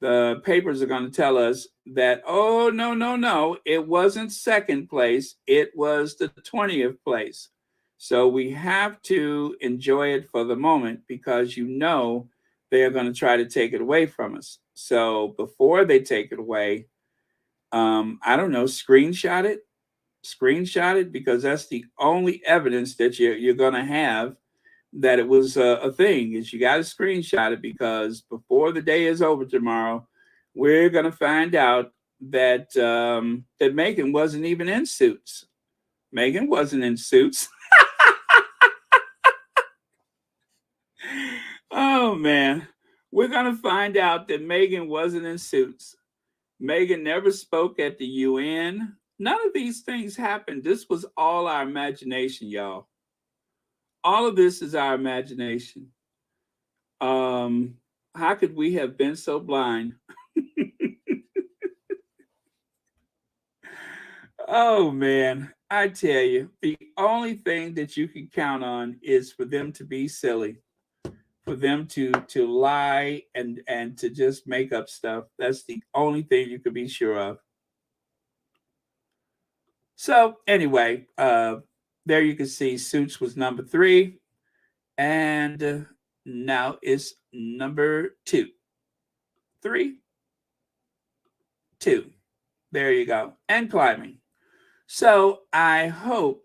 the papers are going to tell us that, oh, no, no, no, it wasn't second place, it was the 20th place. So we have to enjoy it for the moment, because they're going to try to take it away from us. So before they take it away, I don't know, screenshot it, because that's the only evidence that you're going to have that it was a thing. Is you got to screenshot it, because before the day is over tomorrow, we're going to find out that that Meghan wasn't even in suits. Meghan wasn't in suits. Oh man, we're going to find out that Meghan wasn't in suits. Meghan never spoke at the UN. None of these things happened. This was all our imagination, y'all. All of this is our imagination. How could we have been so blind? Oh man, I tell you, the only thing that you can count on is for them to be silly, for them to lie and to just make up stuff. That's the only thing you can be sure of. So anyway, there you can see Suits was number 3, and now it's number 2. 3, 2. There you go, and climbing. So I hope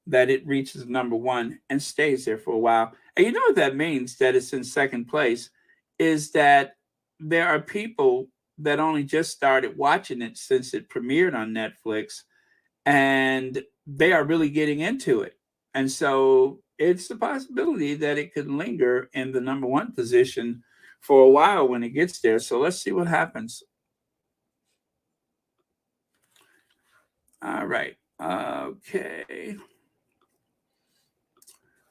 that it reaches number 1 and stays there for a while. And you know what that means, that it's in second place, is that there are people that only just started watching it since it premiered on Netflix, and they are really getting into it. And so it's a possibility that it could linger in the number 1 position for a while when it gets there. So let's see what happens. All right. Okay.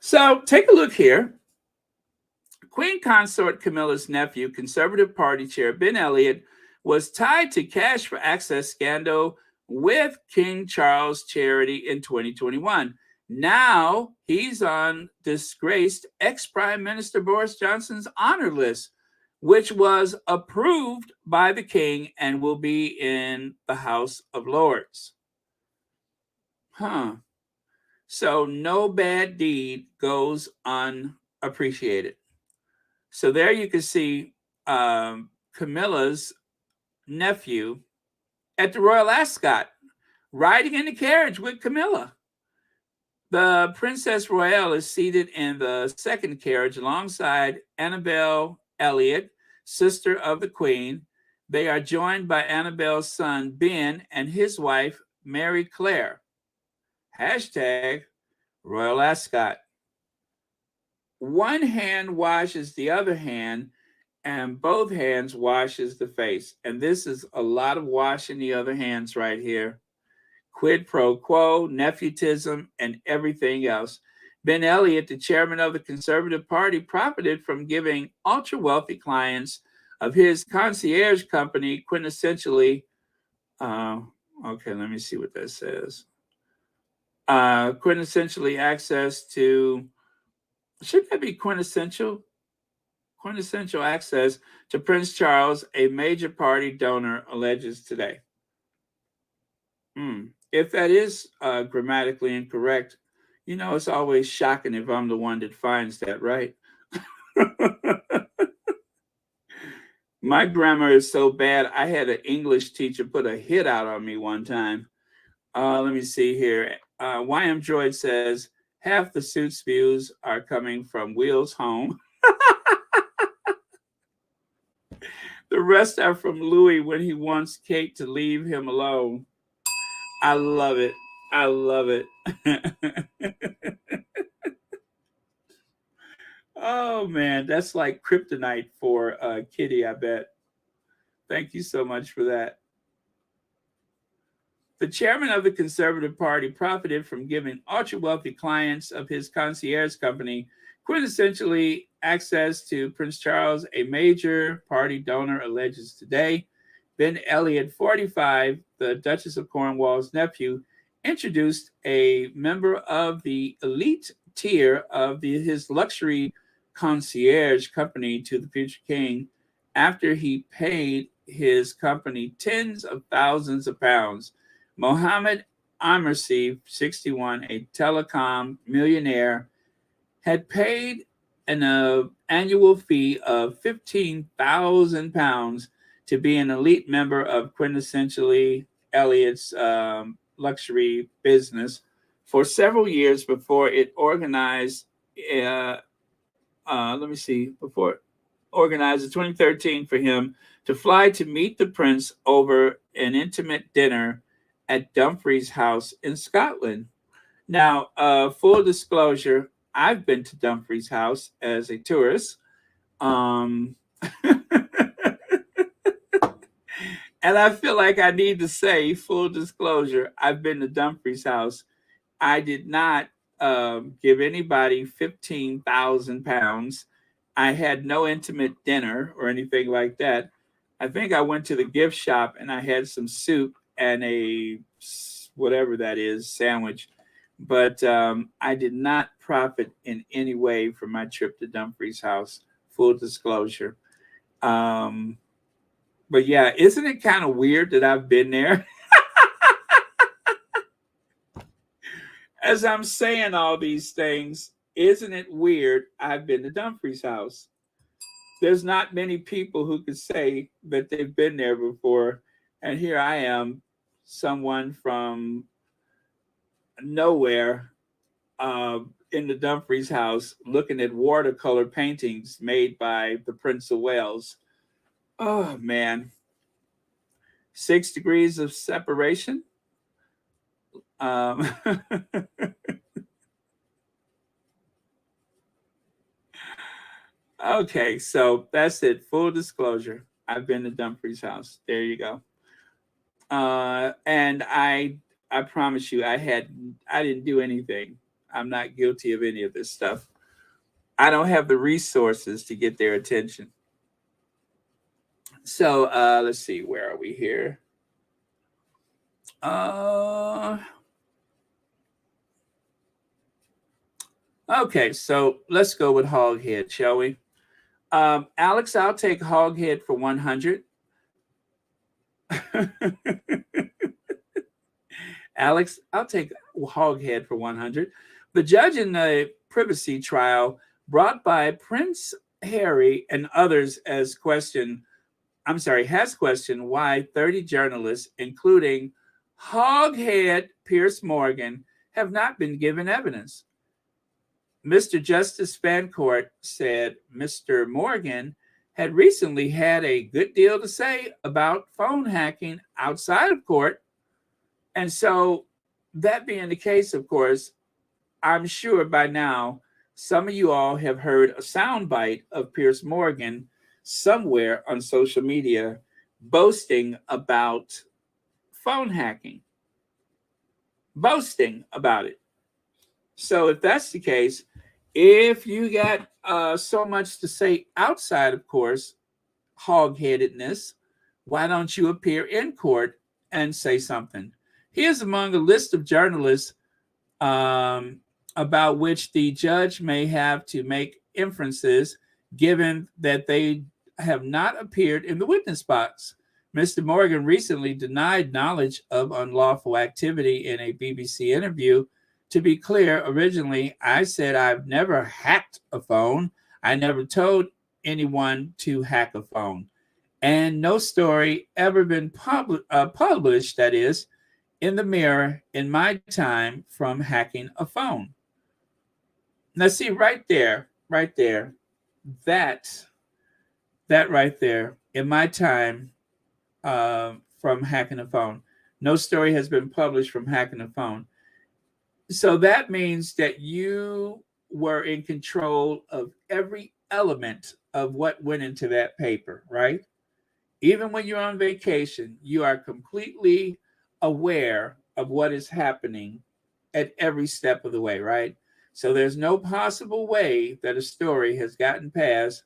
So take a look here. Queen Consort Camilla's nephew, Conservative Party Chair Ben Elliott, was tied to cash for access scandal with King Charles Charity in 2021. Now he's on disgraced ex-Prime Minister Boris Johnson's honor list, which was approved by the king and will be in the House of Lords. So no bad deed goes unappreciated. So there you can see Camilla's nephew at the Royal Ascot, riding in the carriage with Camilla. The Princess Royale is seated in the second carriage alongside Annabelle Elliott, sister of the Queen. They are joined by Annabelle's son, Ben, and his wife, Mary Claire. Hashtag Royal Ascot. One hand washes the other hand, and both hands washes the face. And this is a lot of washing the other hands right here. Quid pro quo, nepotism, and everything else. Ben Elliott, the chairman of the Conservative Party, profited from giving ultra-wealthy clients of his concierge company quintessentially, okay, let me see what that says. Quintessentially access to, should that be quintessential? Quintessential access to Prince Charles, a major party donor, alleges today. If that is grammatically incorrect, it's always shocking if I'm the one that finds that, right? My grammar is so bad, I had an English teacher put a hit out on me one time. Let me see here. YM Droid says, half the Suits views are coming from Will's home. The rest are from Louis when he wants Kate to leave him alone. I love it. I love it. Oh man, that's like kryptonite for Kitty, I bet. Thank you so much for that. The chairman of the Conservative Party profited from giving ultra wealthy clients of his concierge company quintessentially access to Prince Charles, a major party donor, alleges today. Ben Elliott, 45, the Duchess of Cornwall's nephew, introduced a member of the elite tier of his luxury concierge company to the future king after he paid his company tens of thousands of pounds. Mohammed Amersi, 61, a telecom millionaire, had paid an annual fee of £15,000 to be an elite member of quintessentially Elliott's luxury business for several years before it organized. Before it organized in 2013 for him to fly to meet the prince over an intimate dinner at Dumfries House in Scotland. Now, full disclosure, I've been to Dumfries House as a tourist. And I feel like I need to say, full disclosure, I've been to Dumfries House. I did not give anybody £15,000. I had no intimate dinner or anything like that. I think I went to the gift shop and I had some soup and a whatever that is sandwich, but I did not profit in any way from my trip to Dumfries House. Full disclosure. But yeah, isn't it kind of weird that I've been there? As I'm saying all these things, isn't it weird I've been to Dumfries House? There's not many people who could say that they've been there before. And here I am, someone from nowhere in the Dumfries House looking at watercolor paintings made by the Prince of Wales. Oh, man. 6 degrees of separation. Okay, so that's it. Full disclosure. I've been to Dumfries House. There you go. And I promise you, I didn't do anything. I'm not guilty of any of this stuff. I don't have the resources to get their attention. So let's see, where are we here? Okay, so let's go with Hoghead, shall we? Alex, I'll take Hoghead for 100. Alex, I'll take Hoghead for 100. The judge in the privacy trial brought by Prince Harry and others has questioned why 30 journalists, including Hoghead Piers Morgan, have not been given evidence. Mr. Justice Fancourt said Mr. Morgan had recently had a good deal to say about phone hacking outside of court. And so, that being the case, of course, I'm sure by now some of you all have heard a soundbite of Piers Morgan somewhere on social media boasting about phone hacking, boasting about it. So if that's the case, if you got so much to say outside, of course, hog-headedness, why don't you appear in court and say something? Here's among a list of journalists about which the judge may have to make inferences given that they have not appeared in the witness box. Mr. Morgan recently denied knowledge of unlawful activity in a BBC interview. To be clear, originally I said I've never hacked a phone. I never told anyone to hack a phone. And no story ever been published, that is, in the Mirror in my time from hacking a phone. Now see, right there, that right there, in my time from hacking a phone. No story has been published from hacking a phone. So that means that you were in control of every element of what went into that paper, right? Even when you're on vacation, you are completely aware of what is happening at every step of the way, right? So there's no possible way that a story has gotten past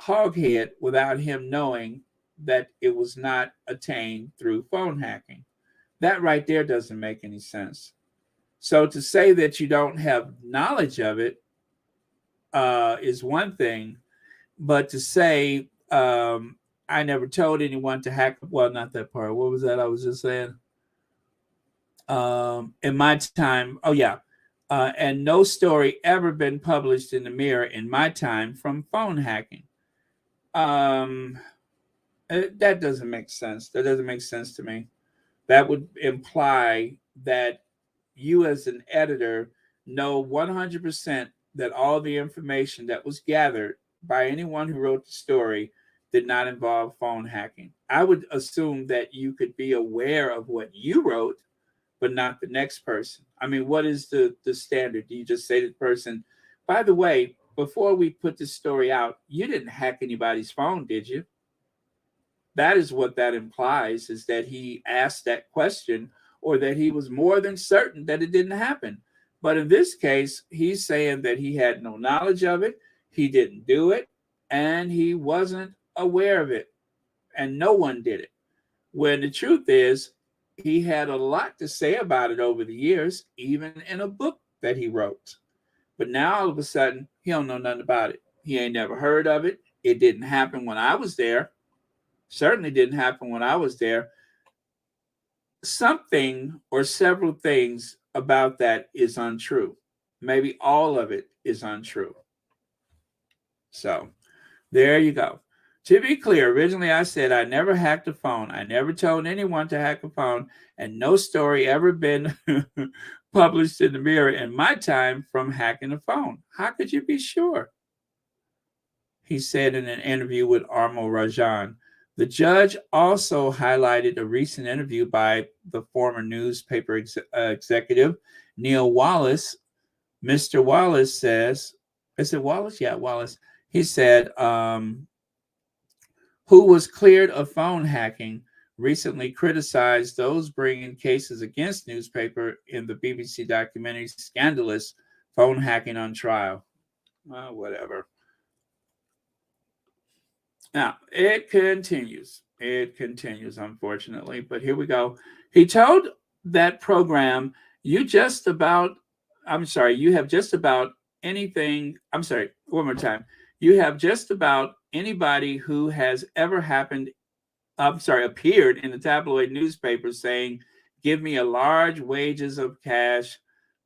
Hoghead without him knowing that it was not attained through phone hacking. That right there doesn't make any sense. So to say that you don't have knowledge of it is one thing, but to say I never told anyone to hack, well, not that part. What was that I was just saying? In my time, oh yeah, and no story ever been published in the Mirror in my time from phone hacking. Um, that doesn't make sense. That doesn't make sense to me. That would imply that you, as an editor, know 100% that all the information that was gathered by anyone who wrote the story did not involve phone hacking. I would assume that you could be aware of what you wrote, but not the next person. I mean, what is the standard? Do you just say to the person, by the way, before we put this story out, you didn't hack anybody's phone, did you? That is what that implies, is that he asked that question or that he was more than certain that it didn't happen. But in this case, he's saying that he had no knowledge of it, he didn't do it, and he wasn't aware of it, and no one did it. When the truth is, he had a lot to say about it over the years, even in a book that he wrote. But now all of a sudden, he don't know nothing about it. He ain't never heard of it. It didn't happen when I was there. Certainly didn't happen when I was there. Something or several things about that is untrue. Maybe all of it is untrue. So there you go. To be clear, originally I said I never hacked a phone. I never told anyone to hack a phone, and no story ever been published in the Mirror in my time from hacking a phone. How could you be sure? He said in an interview with Armo Rajan. The judge also highlighted a recent interview by the former newspaper executive, Neil Wallace. Mr. Wallace says, is it Wallace? Yeah, Wallace. He said, who was cleared of phone hacking, recently criticized those bringing cases against newspaper in the BBC documentary Scandalous Phone Hacking on Trial. Whatever. Now, it continues. It continues, unfortunately. But here we go. He told that program, you have just about anything. I'm sorry, one more time. You have just about anybody who has ever appeared in the tabloid newspaper saying, give me a large wages of cash,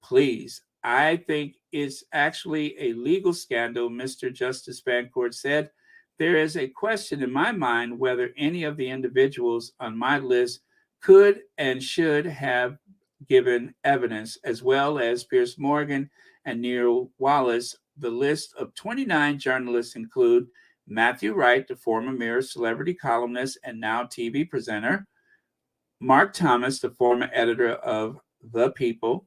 please. I think it's actually a legal scandal, Mr. Justice Fancourt said. There is a question in my mind whether any of the individuals on my list could and should have given evidence, as well as Piers Morgan and Neil Wallace. The list of 29 journalists include Matthew Wright, the former Mirror celebrity columnist and now TV presenter, Mark Thomas, the former editor of The People,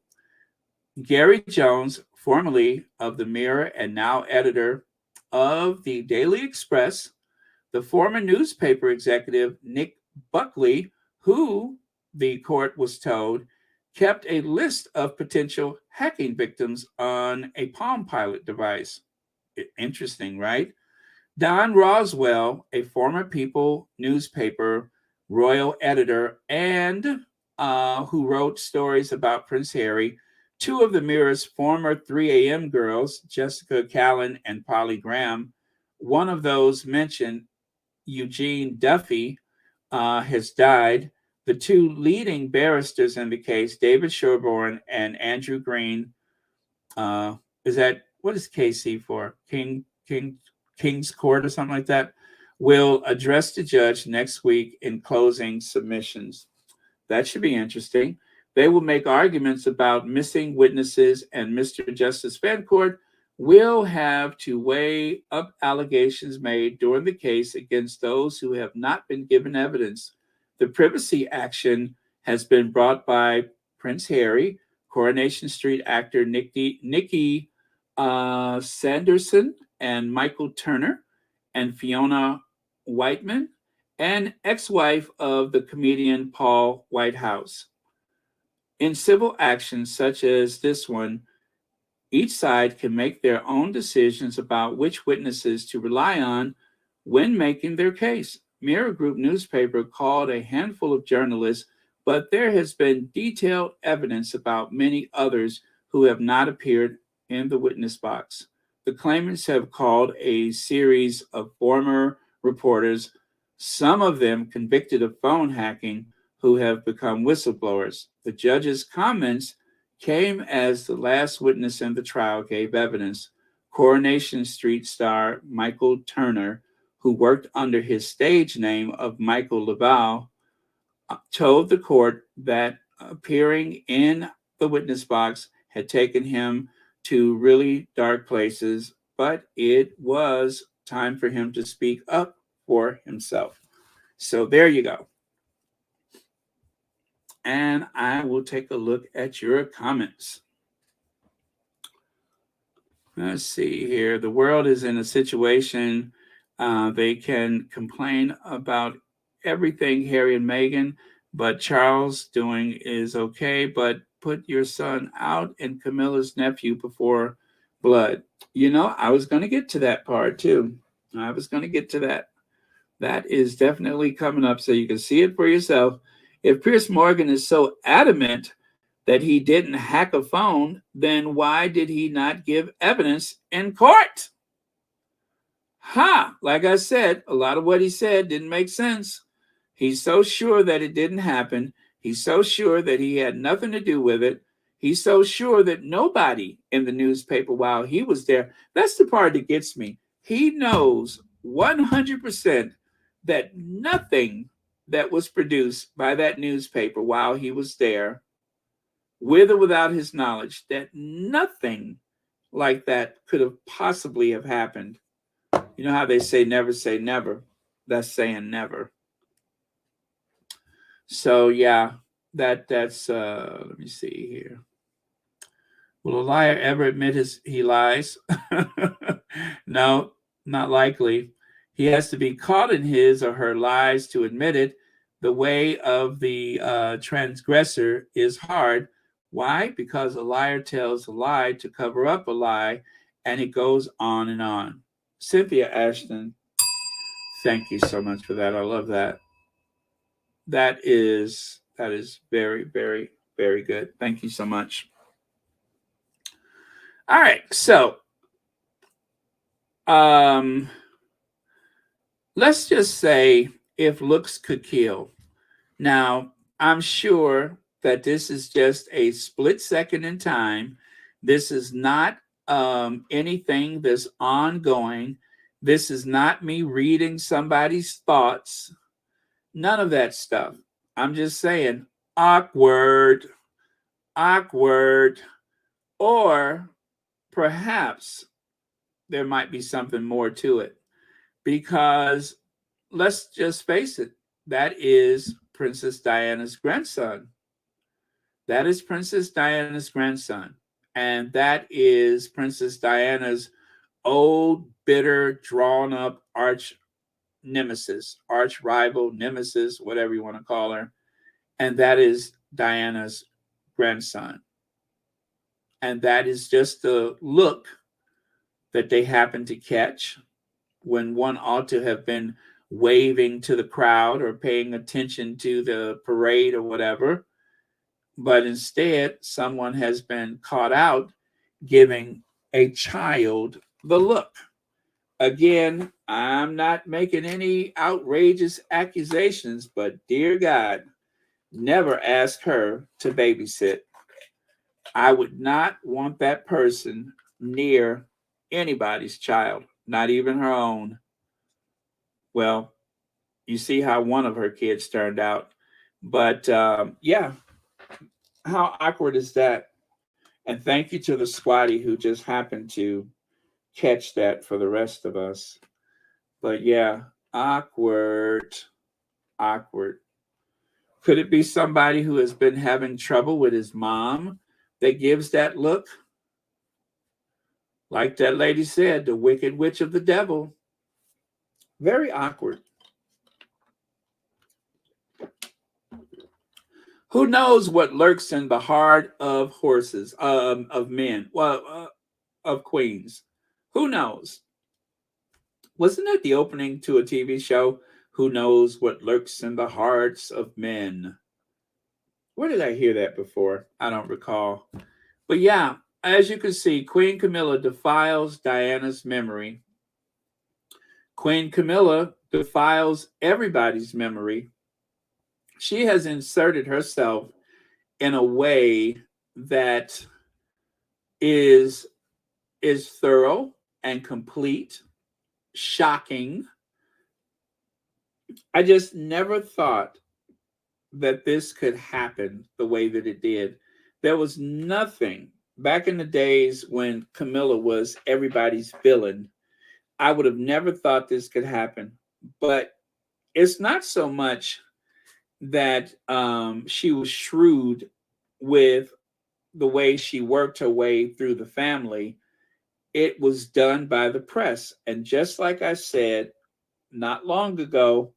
Gary Jones, formerly of the Mirror and now editor of the Daily Express, the former newspaper executive Nick Buckley, who, the court was told, kept a list of potential hacking victims on a Palm Pilot device. Interesting, right? Don Roswell, a former People newspaper royal editor and who wrote stories about Prince Harry, two of the Mirror's former 3 a.m. girls, Jessica Callan and Polly Graham, one of those mentioned, Eugene Duffy, has died. The two leading barristers in the case, David Sherborne and Andrew Green, is that, what is KC for? King's Court or something like that, will address the judge next week in closing submissions. That should be interesting. They will make arguments about missing witnesses, and Mr. Justice Fancourt will have to weigh up allegations made during the case against those who have not been given evidence. The privacy action has been brought by Prince Harry, Coronation Street actor Nikki Sanderson and Michael Turner and Fiona Whiteman, and ex-wife of the comedian Paul Whitehouse. In civil actions such as this one, each side can make their own decisions about which witnesses to rely on when making their case. Mirror Group newspaper called a handful of journalists, but there has been detailed evidence about many others who have not appeared in the witness box. The claimants have called a series of former reporters, some of them convicted of phone hacking, who have become whistleblowers. The judge's comments came as the last witness in the trial gave evidence. Coronation Street star Michael Turner, who worked under his stage name of Michael Laval, told the court that appearing in the witness box had taken him to really dark places, but it was time for him to speak up for himself. So there you go. And I will take a look at your comments. Let's see here. The world is in a situation they can complain about everything Harry and Meghan, but Charles doing is okay. But put your son out and Camilla's nephew before blood. You know, I was going to get to that part too. I was going to get to that. That is definitely coming up so you can see it for yourself. If Piers Morgan is so adamant that he didn't hack a phone, then why did he not give evidence in court? Like I said, a lot of what he said didn't make sense. He's so sure that it didn't happen. He's so sure that he had nothing to do with it. He's so sure that nobody in the newspaper while he was there. That's the part that gets me. He knows 100% that nothing that was produced by that newspaper while he was there, with or without his knowledge, that nothing like that could have possibly have happened. You know how they say never? That's saying never. So yeah, that's let me see here. Will a liar ever admit he lies? No, not likely. He has to be caught in his or her lies to admit it. The way of the transgressor is hard. Why? Because a liar tells a lie to cover up a lie, and it goes on and on. Cynthia Ashton, thank you so much for that. I love that. That is very, very, very good. Thank you so much. All right, so let's just say if looks could kill. Now, I'm sure that this is just a split second in time. This is not anything that's ongoing. This is not me reading somebody's thoughts. None of that stuff. I'm just saying awkward. Or perhaps there might be something more to it, because let's just face it, that is Princess Diana's grandson. That is Princess Diana's grandson. And that is Princess Diana's old, bitter, drawn up arch rival, nemesis, whatever you want to call her. And that is Diana's grandson. And that is just the look that they happened to catch when one ought to have been waving to the crowd or paying attention to the parade or whatever. But instead, someone has been caught out giving a child the look. Again, I'm not making any outrageous accusations, but dear God, never ask her to babysit. I would not want that person near anybody's child, not even her own. Well, you see how one of her kids turned out. But yeah, how awkward is that? And thank you to the squatty who just happened to catch that for the rest of us. But yeah, awkward. Could it be somebody who has been having trouble with his mom that gives that look. Like that lady said, the wicked witch of the devil. Very awkward. Who knows what lurks in the heart of horses, of men, of queens? Who knows? Wasn't that the opening to a TV show? Who knows what lurks in the hearts of men? Where did I hear that before? I don't recall. But yeah, as you can see, Queen Camilla defiles Diana's memory. Queen Camilla defiles everybody's memory. She has inserted herself in a way that is thorough and complete, shocking. I just never thought that this could happen the way that it did. There was nothing back in the days when Camilla was everybody's villain. I would have never thought this could happen. But it's not so much that she was shrewd with the way she worked her way through the family. It was done by the press. And just like I said not long ago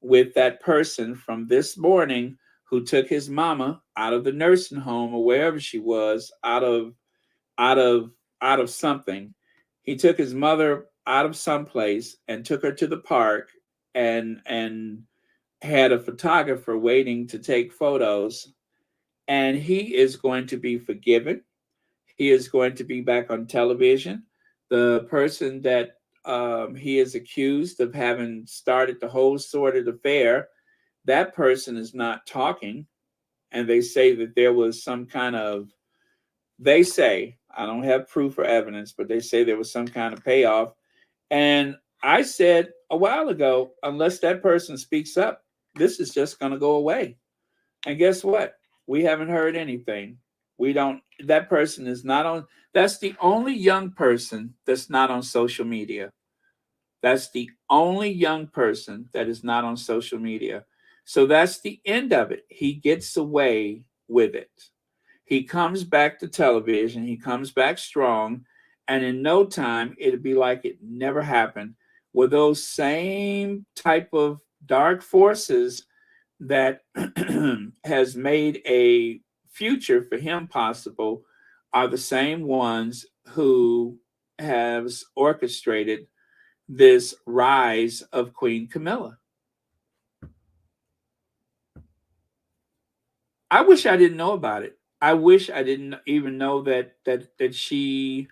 with that person from this morning who took his mama out of the nursing home or wherever she was, out of something. He took his mother out of someplace and took her to the park and had a photographer waiting to take photos. And he is going to be forgiven. He is going to be back on television. The person that he is accused of having started the whole sordid affair, that person is not talking. And they say that there was some kind of, they say, I don't have proof or evidence, but they say there was some kind of payoff. And I said a while ago, unless that person speaks up, this is just going to go away. And guess what? We haven't heard anything. We don't, that person is not on, that's the only young person that's not on social media. That's the only young person that is not on social media. So that's the end of it. He gets away with it. He comes back to television. He comes back strong. And in no time, it'll be like it never happened. With those same type of dark forces that has made a future for him possible are the same ones who has orchestrated this rise of Queen Camilla. I wish I didn't know about it. I wish I didn't even know that she,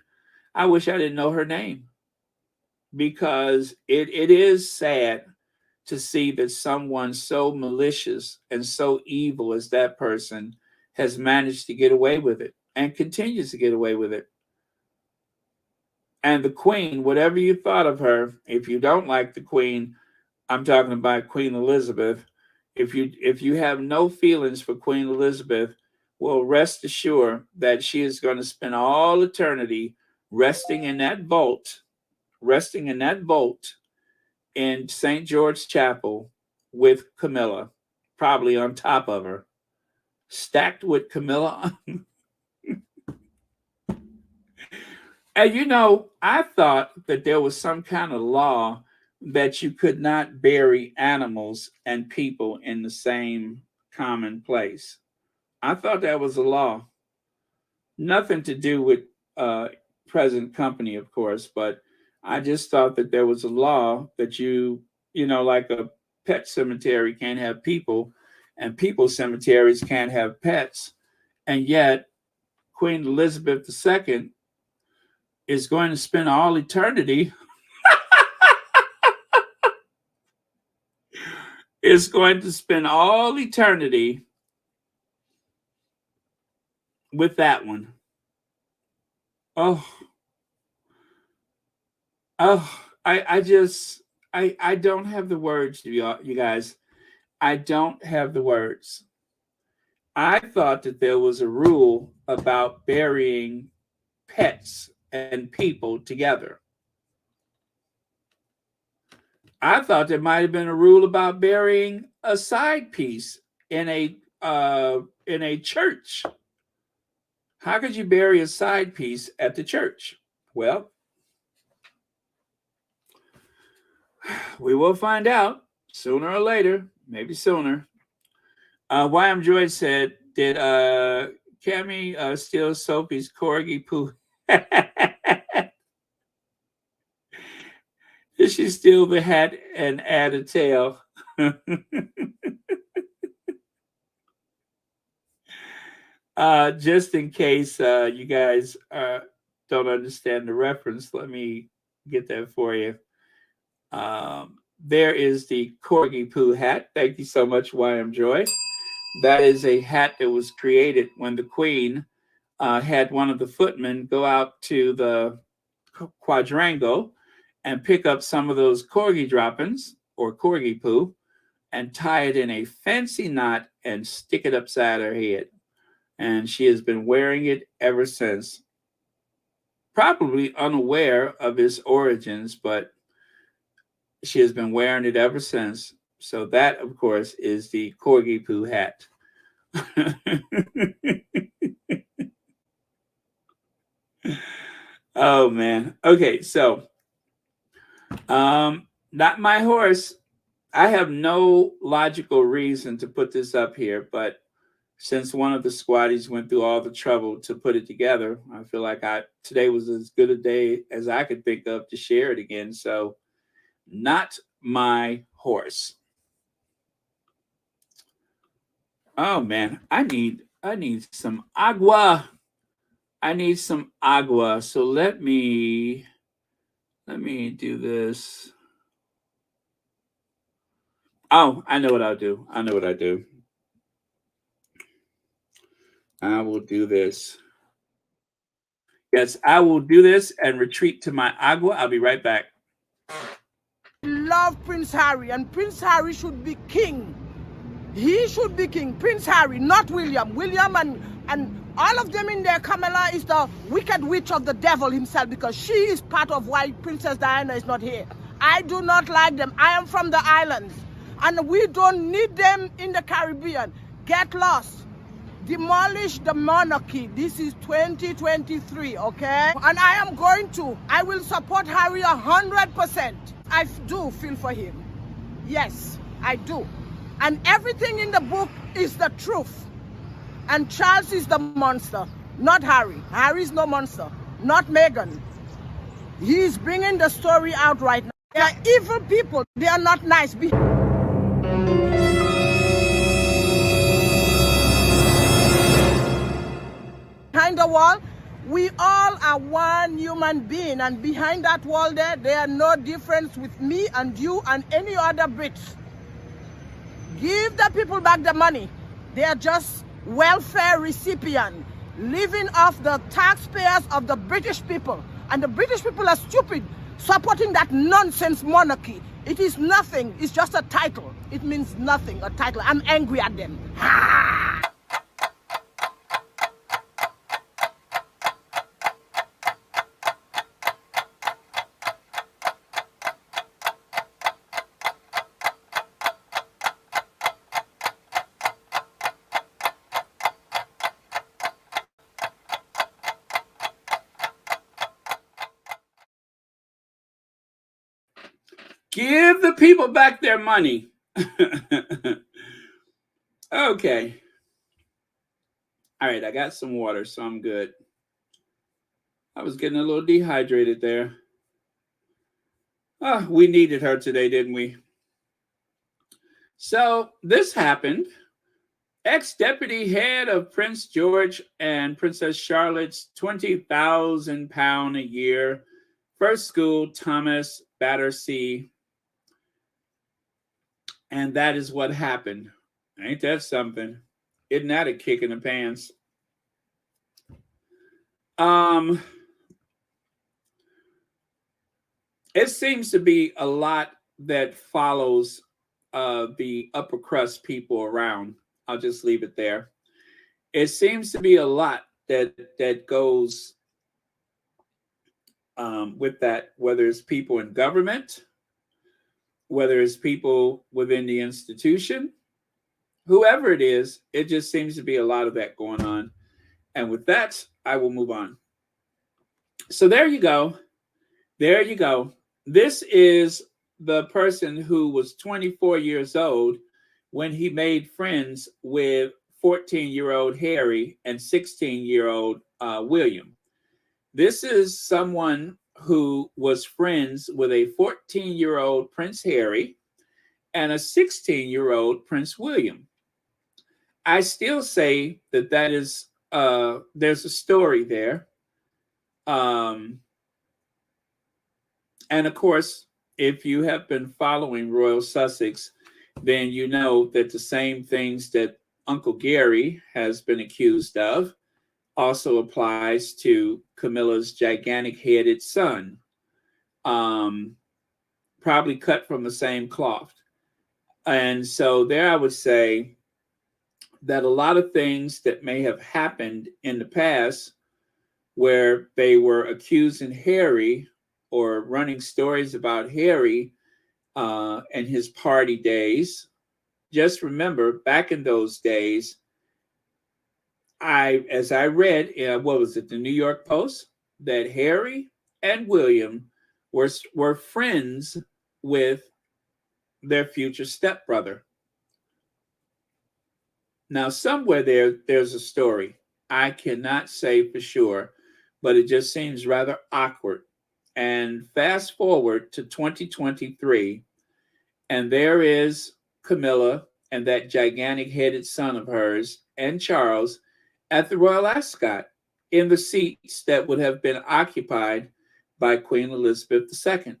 I wish I didn't know her name, because it is sad to see that someone so malicious and so evil as that person has managed to get away with it and continues to get away with it. And the Queen, whatever you thought of her, if you don't like the Queen, I'm talking about Queen Elizabeth. If you have no feelings for Queen Elizabeth, well, rest assured that she is going to spend all eternity resting in that vault, resting in that vault in St. George Chapel with Camilla, probably on top of her, stacked with Camilla. And you know, I thought that there was some kind of law that you could not bury animals and people in the same common place. I thought that was a law. Nothing to do with present company, of course, but I just thought that there was a law that you know, like a pet cemetery can't have people, and people cemeteries can't have pets. And yet, Queen Elizabeth II is going to spend all eternity is going to spend all eternity with that one. Oh, I just I don't have the words, you guys. I don't have the words. I thought that there was a rule about burying pets and people together. I thought there might have been a rule about burying a side piece in a church. How could you bury a side piece at the church? Well, we will find out sooner or later, maybe sooner. YM Joy said, did Cammy steal Sophie's corgi poo? Did she steal the hat and add a tail? Just in case you guys don't understand the reference, let me get that for you. There is the corgi poo hat. Thank you so much, YM Joy. That is a hat that was created when the Queen had one of the footmen go out to the quadrangle and pick up some of those corgi droppings or corgi poo and tie it in a fancy knot and stick it upside her head. And she has been wearing it ever since. Probably unaware of its origins, but she has been wearing it ever since. So that, of course, is the corgi poo hat. Oh, man. Okay, so not my horse. I have no logical reason to put this up here, but since one of the squatties went through all the trouble to put it together, I feel like today was as good a day as I could think of to share it again. So not my horse. Oh man, I need some agua. I need some agua. So let me do this. Oh, I know what I'll do. I will do this. Yes, I will do this and retreat to my agua. I'll be right back. Love Prince Harry, and Prince Harry should be king. He should be king. Prince Harry, not William. William and all of them in there, Camilla is the wicked witch of the devil himself, because she is part of why Princess Diana is not here. I do not like them. I am from the islands, and we don't need them in the Caribbean. Get lost. Demolish the monarchy. This is 2023, okay? And I will support Harry 100%. I do feel for him. Yes, I do. And everything in the book is the truth. And Charles is the monster, not Harry. Harry is no monster, not Meghan. He's bringing the story out right now. They are evil people. They are not nice. Behind the wall, we all are one human being, and behind that wall there are no difference with me and you and any other Brits. Give the people back the money. They are just welfare recipients living off the taxpayers of the British people. And the British people are stupid supporting that nonsense monarchy. It is nothing. It's just a title. It means nothing, a title. I'm angry at them. Ha! Give the people back their money. Okay. All right, I got some water, so I'm good. I was getting a little dehydrated there. Oh, we needed her today, didn't we? So this happened. Ex-deputy head of Prince George and Princess Charlotte's £20,000 a year first school, Thomas Battersea. And that is what happened. Ain't that something? Isn't that a kick in the pants? It seems to be a lot that follows the upper crust people around. I'll just leave it there. It seems to be a lot that goes with that, whether it's people in government, whether it's people within the institution, whoever it is, it just seems to be a lot of that going on. And with that, I will move on. So there you go. There you go. This is the person who was 24 years old when he made friends with 14-year-old Harry and 16-year-old William. This is someone who was friends with a 14-year-old Prince Harry and a 16-year-old Prince William. I still say that is there's a story there. And of course, if you have been following Royal Sussex, then you know that the same things that Uncle Gary has been accused of also applies to Camilla's gigantic-headed son, probably cut from the same cloth. And so there I would say that a lot of things that may have happened in the past where they were accusing Harry or running stories about Harry and his party days. Just remember, back in those days, as I read, what was it, the New York Post, that Harry and William were friends with their future stepbrother. Now, somewhere there's a story. I cannot say for sure, but it just seems rather awkward. And fast forward to 2023, and there is Camilla and that gigantic-headed son of hers and Charles at the Royal Ascot in the seats that would have been occupied by Queen Elizabeth II.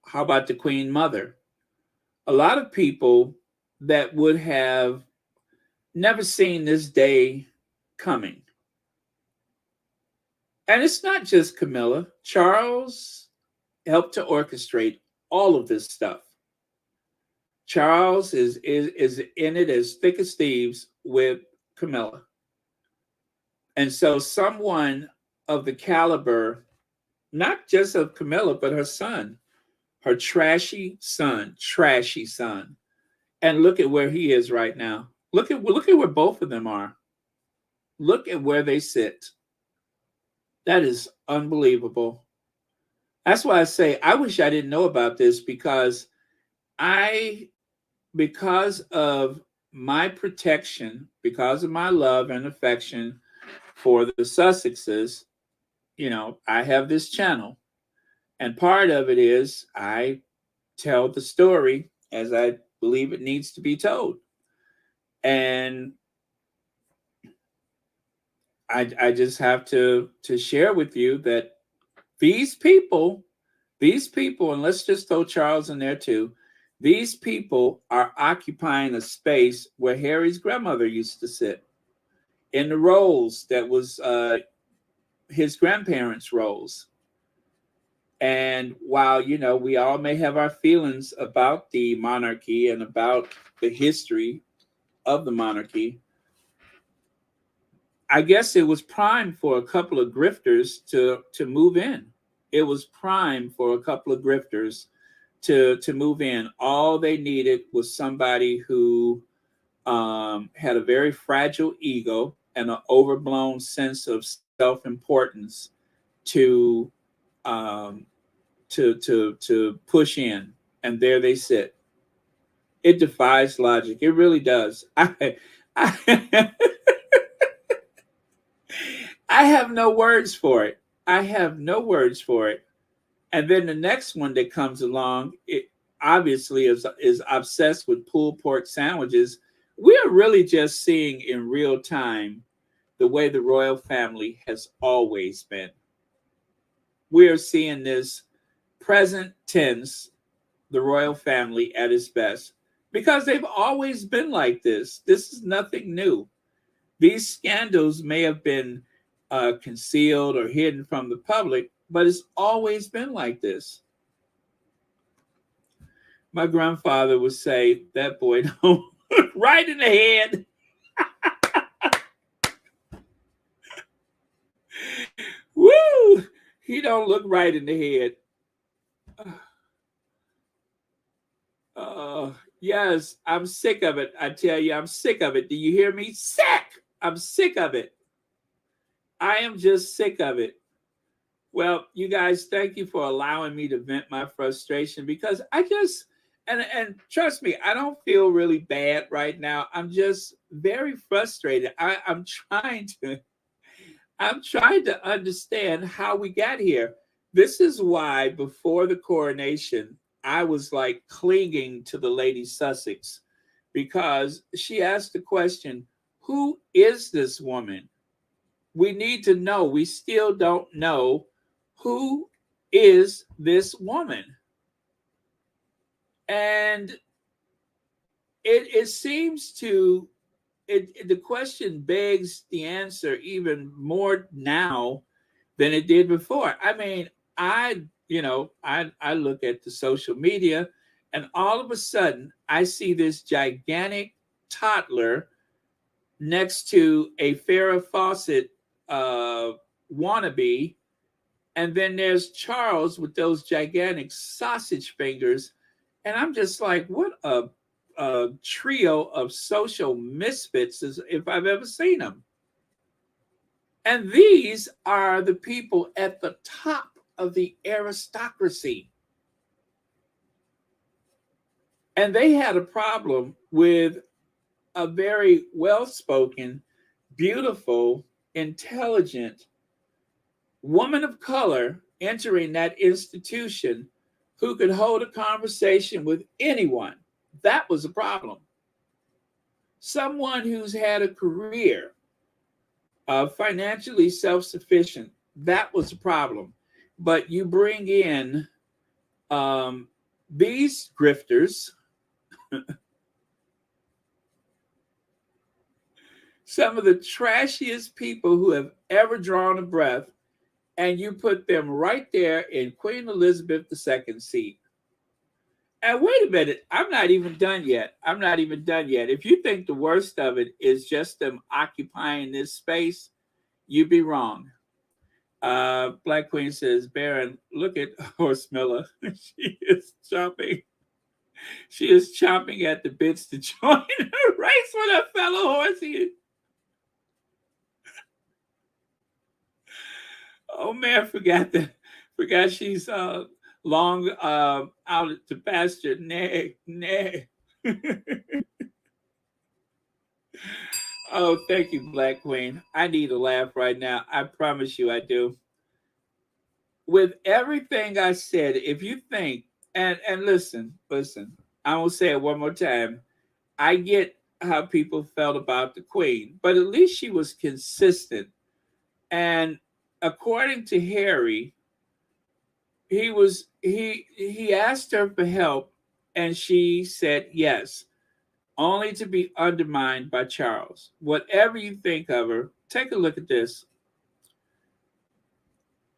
How about the Queen Mother? A lot of people that would have never seen this day coming. And it's not just Camilla. Charles helped to orchestrate all of this stuff. Charles is in it as thick as thieves with Camilla. And so someone of the caliber, not just of Camilla, but her son, her trashy son. And look at where he is right now. Look at where both of them are. Look at where they sit. That is unbelievable. That's why I say I wish I didn't know about this, because of my protection, because of my love and affection for the Sussexes, I have this channel. And part of it is I tell the story as I believe it needs to be told. And I just have to share with you that these people, and let's just throw Charles in there too, these people are occupying a space where Harry's grandmother used to sit, in the roles that was his grandparents' roles. And while, we all may have our feelings about the monarchy and about the history of the monarchy, I guess it was prime for a couple of grifters to move in. It was prime for a couple of grifters to move in. All they needed was somebody who had a very fragile ego and an overblown sense of self-importance to push in, and there they sit. It defies logic. It really does. I have no words for it. And then the next one that comes along, it obviously is obsessed with pulled pork sandwiches. We are really just seeing in real time the way the royal family has always been. We are seeing this present tense, the royal family at its best, because they've always been like this. This is nothing new. These scandals may have been concealed or hidden from the public, but it's always been like this. My grandfather would say, that boy don't right in the head. Woo! He don't look right in the head. Yes, I'm sick of it. I tell you, I'm sick of it. Do you hear me? Sick! I'm sick of it. I am just sick of it. Well, you guys, thank you for allowing me to vent my frustration because I just and trust me, I don't feel really bad right now. I'm just very frustrated. I'm trying to understand how we got here. This is why before the coronation, I was like clinging to the Lady Sussex because she asked the question, who is this woman? We need to know. We still don't know who is this woman. And it seems to the question begs the answer even more now than it did before. I mean, I look at the social media and all of a sudden I see this gigantic toddler next to a Farrah Fawcett wannabe. And then there's Charles with those gigantic sausage fingers. And I'm just like, what a trio of social misfits is if I've ever seen them. And these are the people at the top of the aristocracy. And they had a problem with a very well spoken, beautiful, intelligent woman of color entering that institution who could hold a conversation with anyone. That was a problem. Someone who's had a career, financially self-sufficient, that was a problem. But you bring in these grifters, some of the trashiest people who have ever drawn a breath, and you put them right there in Queen Elizabeth II's seat. And wait a minute, I'm not even done yet. If you think the worst of it is just them occupying this space, you'd be wrong. Black Queen says, Baron, look at Horse Miller. She is chomping. She is chomping at the bits to join a race with her fellow horsey. Oh man, forgot she's long out to pasture. Nay. Oh, thank you, Black Queen. I need a laugh right now. I promise you I do. With everything I said, if you think, and listen, I will say it one more time. I get how people felt about the Queen, but at least she was consistent. And according to Harry, he asked her for help and she said yes, only to be undermined by Charles. Whatever you think of her, take a look at this.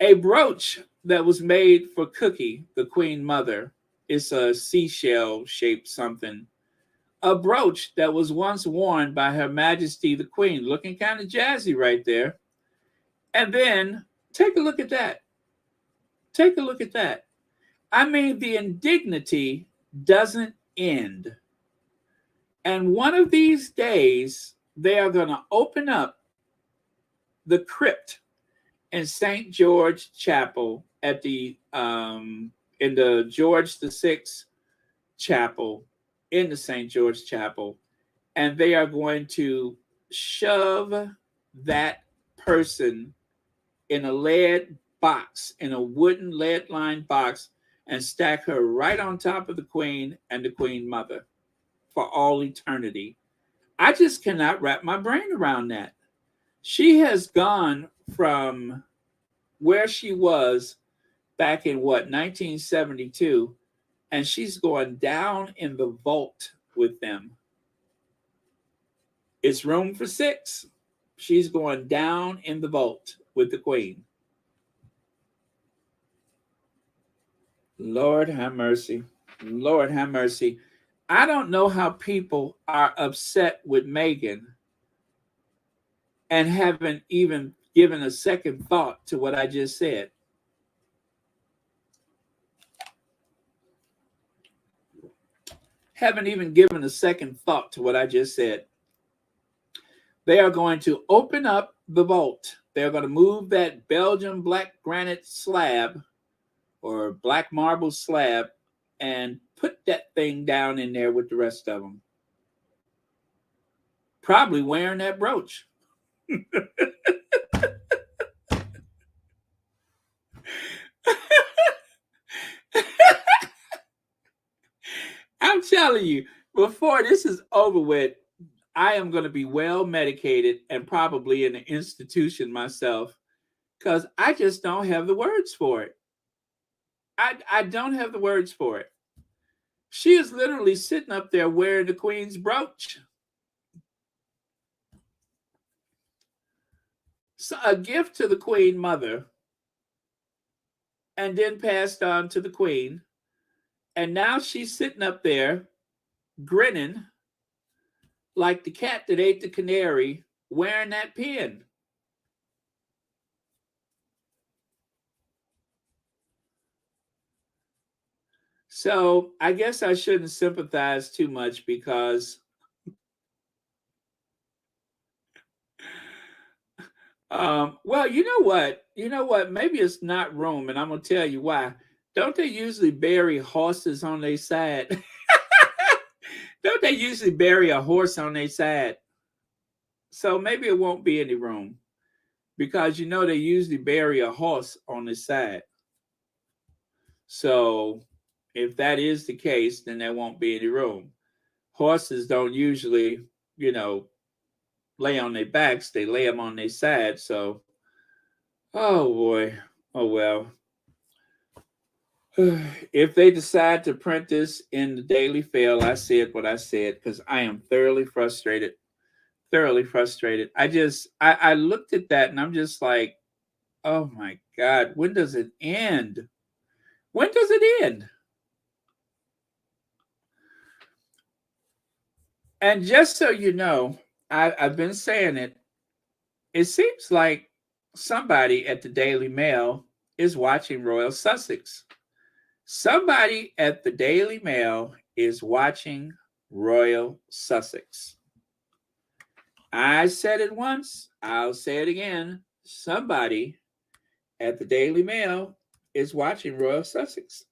A brooch that was made for Cookie, the Queen Mother, is a seashell shaped something. A brooch that was once worn by Her Majesty the Queen, looking kind of jazzy right there. And then take a look at that. Take a look at that. I mean, the indignity doesn't end. And one of these days, they are going to open up the crypt in St. George Chapel at the in the George VI Chapel in the St. George Chapel, and they are going to shove that person in a lead box, in a wooden lead-lined box, and stack her right on top of the Queen and the Queen Mother for all eternity. I just cannot wrap my brain around that. She has gone from where she was back in 1972, and she's going down in the vault with them. It's room for 6. She's going down in the vault with the Queen. Lord have mercy. Lord have mercy. I don't know how people are upset with Meghan and haven't even given a second thought to what I just said. Haven't even given a second thought to what I just said. They are going to open up the vault. They're going to move that Belgian black granite slab or black marble slab and put that thing down in there with the rest of them. Probably wearing that brooch. I'm telling you, before this is over with, I am going to be well medicated and probably in an institution myself because I just don't have the words for it. I don't have the words for it. She is literally sitting up there wearing the Queen's brooch. So a gift to the Queen Mother and then passed on to the Queen. And now she's sitting up there grinning like the cat that ate the canary wearing that pin. So I guess I shouldn't sympathize too much because well, you know what? You know what? Maybe it's not Rome, and I'm gonna tell you why. Don't they usually bury horses on their side? Don't they usually bury a horse on their side? So maybe it won't be any room because you know they usually bury a horse on the side. So if that is the case, then there won't be any room. Horses don't usually, you know, lay on their backs, they lay them on their side. So, oh boy, oh well. If they decide to print this in the Daily Fail, I said what I said because I am thoroughly frustrated. Thoroughly frustrated. I looked at that and I'm just like, oh my God, when does it end? When does it end? And just so you know, I've been saying it. It seems like somebody at the Daily Mail is watching Royal Sussex. Somebody at the Daily Mail is watching Royal Sussex. I said it once, I'll say it again. Somebody at the Daily Mail is watching Royal Sussex.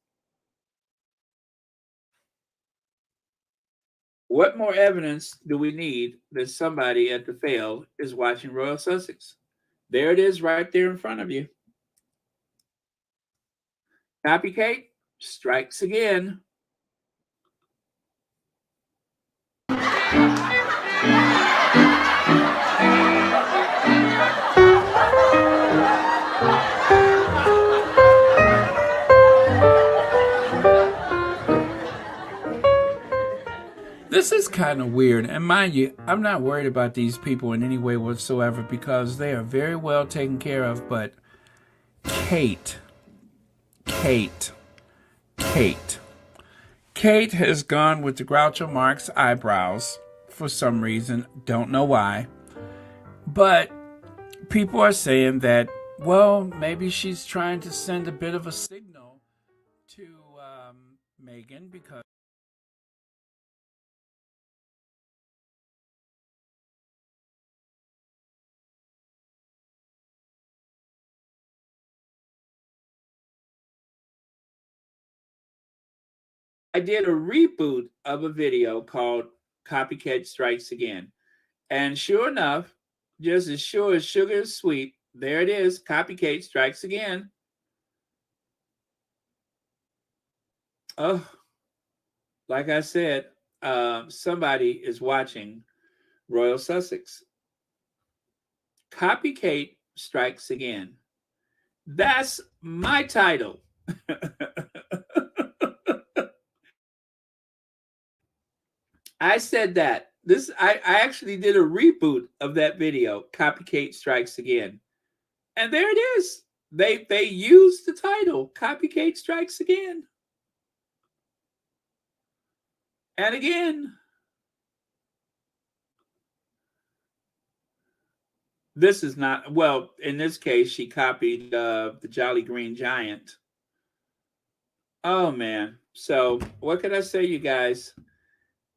What more evidence do we need that somebody at the Fail is watching Royal Sussex? There it is right there in front of you. Copycat strikes again. This is kind of weird. And mind you, I'm not worried about these people in any way whatsoever because they are very well taken care of. But Kate has gone with the Groucho Marx eyebrows for some reason. Don't know why. But people are saying that, well, maybe she's trying to send a bit of a signal to Meghan because I did a reboot of a video called Copycat Strikes Again. And sure enough, just as sure as sugar is sweet, there it is. Copycat Strikes Again. Oh, like I said, somebody is watching Royal Sussex. Copycat Strikes Again. That's my title. I said that. I actually did a reboot of that video, Copycat Strikes Again. And there it is. They used the title, Copycat Strikes Again. And again. This is not, well, in this case, she copied the Jolly Green Giant. Oh, man. So what can I say, you guys?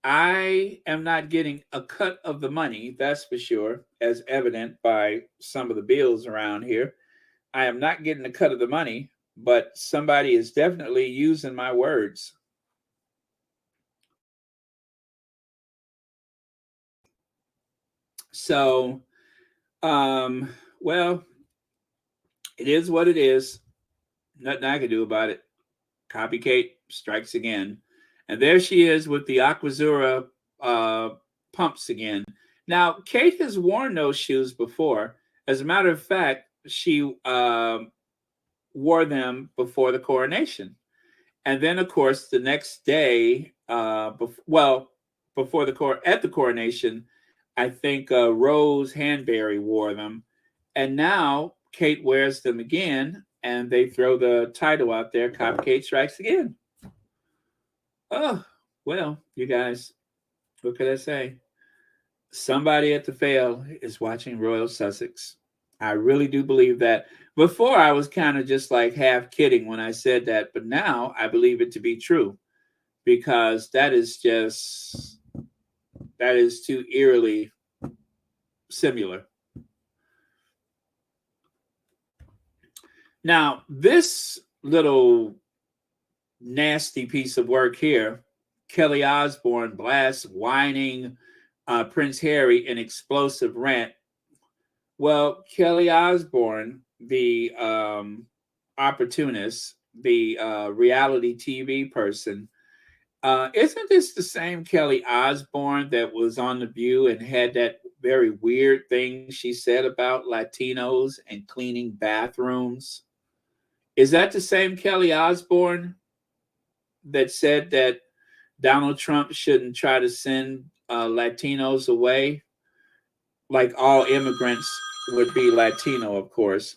I am not getting a cut of the money, that's for sure, as evident by some of the bills around here. I am not getting a cut of the money, but somebody is definitely using my words. So, um, well, it is what it is. Nothing I can do about it. Copycat strikes again. And there she is with the Aquazzura uh, pumps again. Now, Kate has worn those shoes before. As a matter of fact, she wore them before the coronation. And then, of course, the next day, before at the coronation, I think Rose Hanbury wore them, and now Kate wears them again, and they throw the title out there: "Copycat Strikes Again." Oh, well, you guys, what could I say? Somebody at the fail is watching Royal Sussex. I really do believe that. Before, I was kind of just like half kidding when I said that, but now I believe it to be true because that is too eerily similar. Now, this little nasty piece of work here, Kelly Osbourne blasts whining Prince Harry in explosive rant. Well, Kelly Osbourne, the opportunist, the reality TV person, isn't this the same Kelly Osbourne that was on The View and had that very weird thing she said about Latinos and cleaning bathrooms? Is that the same Kelly Osbourne that said that Donald Trump shouldn't try to send Latinos away? Like all immigrants would be Latino, of course,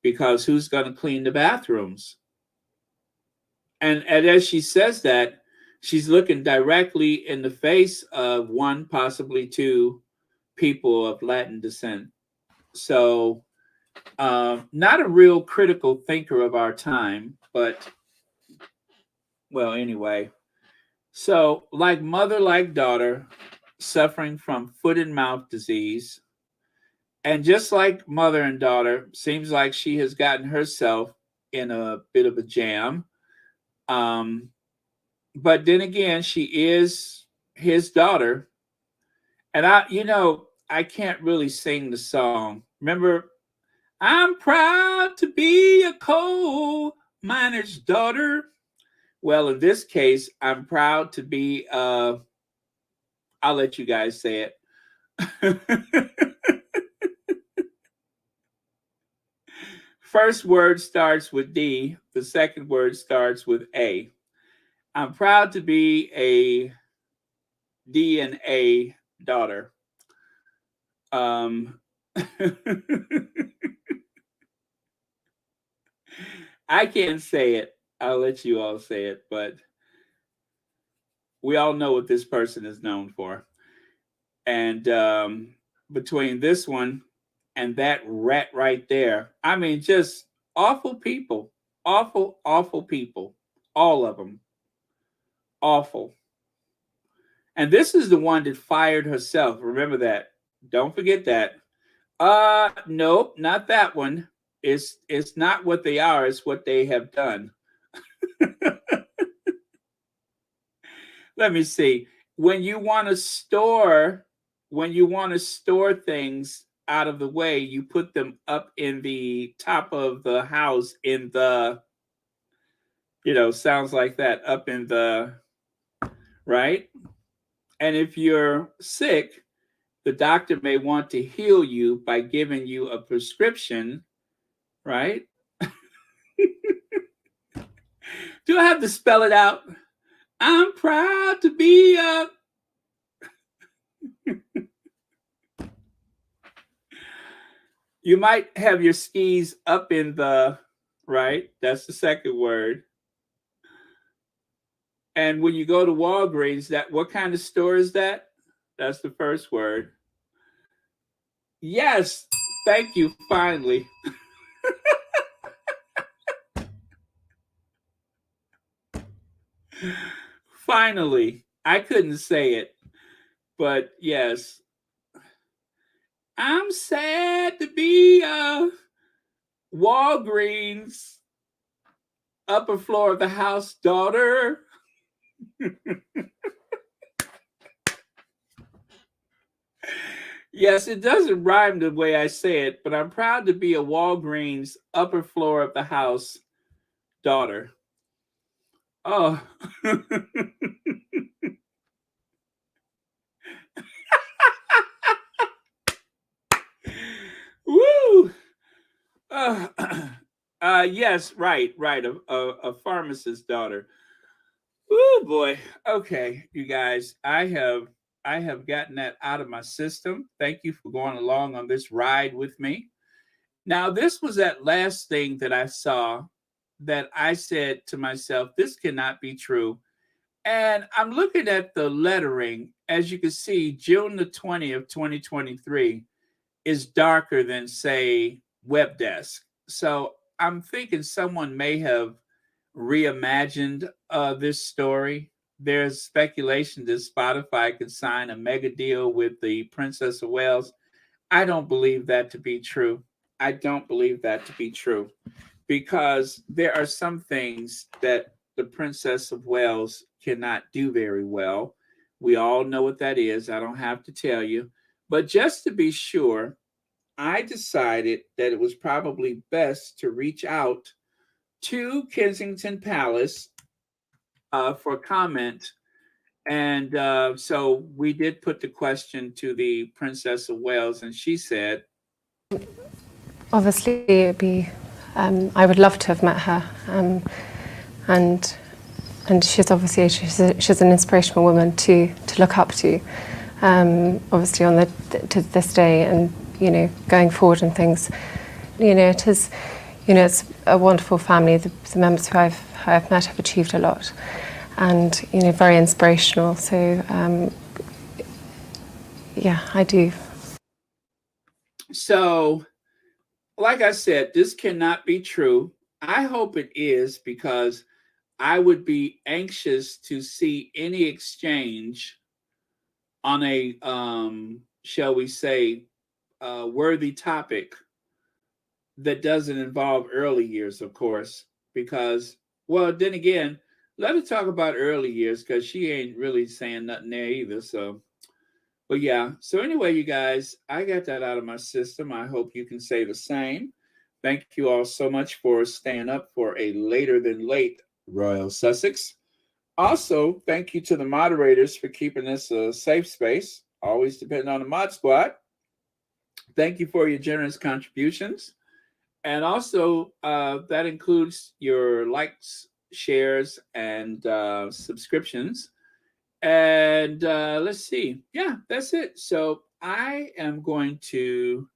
because who's going to clean the bathrooms? And as she says that, she's looking directly in the face of one, possibly two people of Latin descent. So, not a real critical thinker of our time, but well, anyway. So, like mother, like daughter, suffering from foot and mouth disease. And just like mother and daughter, seems like she has gotten herself in a bit of a jam. But then again, she is his daughter. And I can't really sing the song. Remember, I'm proud to be a coal miner's daughter. Well, in this case, I'm proud to be, I'll let you guys say it. First word starts with D. The second word starts with A. I'm proud to be a DNA daughter. I can't say it. I'll let you all say it, but we all know what this person is known for. And between this one and that rat right there, I mean, just awful people, awful people, all of them, awful. And this is the one that fired herself. Remember that. Don't forget that. Nope, not that one. It's not what they are, it's what they have done. Let me see. When you want to store things out of the way, you put them up in the top of the house in the, sounds like that, up in the, right? And if you're sick, the doctor may want to heal you by giving you a prescription, right? Do I have to spell it out? I'm proud to be a... You might have your skis up in the, right? That's the second word. And when you go to Walgreens, what kind of store is that? That's the first word. Yes, thank you, finally. Finally, I couldn't say it, but yes. I'm sad to be a Walgreens upper floor of the house daughter. Yes, it doesn't rhyme the way I say it, but I'm proud to be a Walgreens upper floor of the house daughter. Oh. Woo! Uh, yes, right, right. A pharmacist's daughter. Oh boy. Okay, you guys, I have gotten that out of my system. Thank you for going along on this ride with me. Now, this was that last thing that I saw that I said to myself, this cannot be true. And I'm looking at the lettering. As you can see, June the 20th, 2023 is darker than, say, Webdesk. So I'm thinking someone may have reimagined this story. There's speculation that Spotify could sign a mega deal with the Princess of Wales. I don't believe that to be true. I don't believe that to be true because there are some things that the Princess of Wales cannot do very well. We all know what that is. I don't have to tell you. But just to be sure, I decided that it was probably best to reach out to Kensington Palace for comment. And so we did put the question to the Princess of Wales, and she said, obviously, it'd be. I would love to have met her, and she's obviously she's an inspirational woman to look up to. Obviously, on to this day, and going forward and things. It is. It's a wonderful family. The members who I've met have achieved a lot, and very inspirational. So, yeah, I do. So, like I said, this cannot be true. I hope it is because I would be anxious to see any exchange on a, shall we say, worthy topic that doesn't involve early years, of course, because, well, then again, let her talk about early years because she ain't really saying nothing there either. So, but yeah. So anyway, you guys, I got that out of my system. I hope you can say the same. Thank you all so much for staying up for a later than late Royal Sussex. Also, thank you to the moderators for keeping this a safe space. Always depending on the mod squad. Thank you for your generous contributions. And also, that includes your likes, shares, and subscriptions. And let's see. Yeah, that's it. So I am going to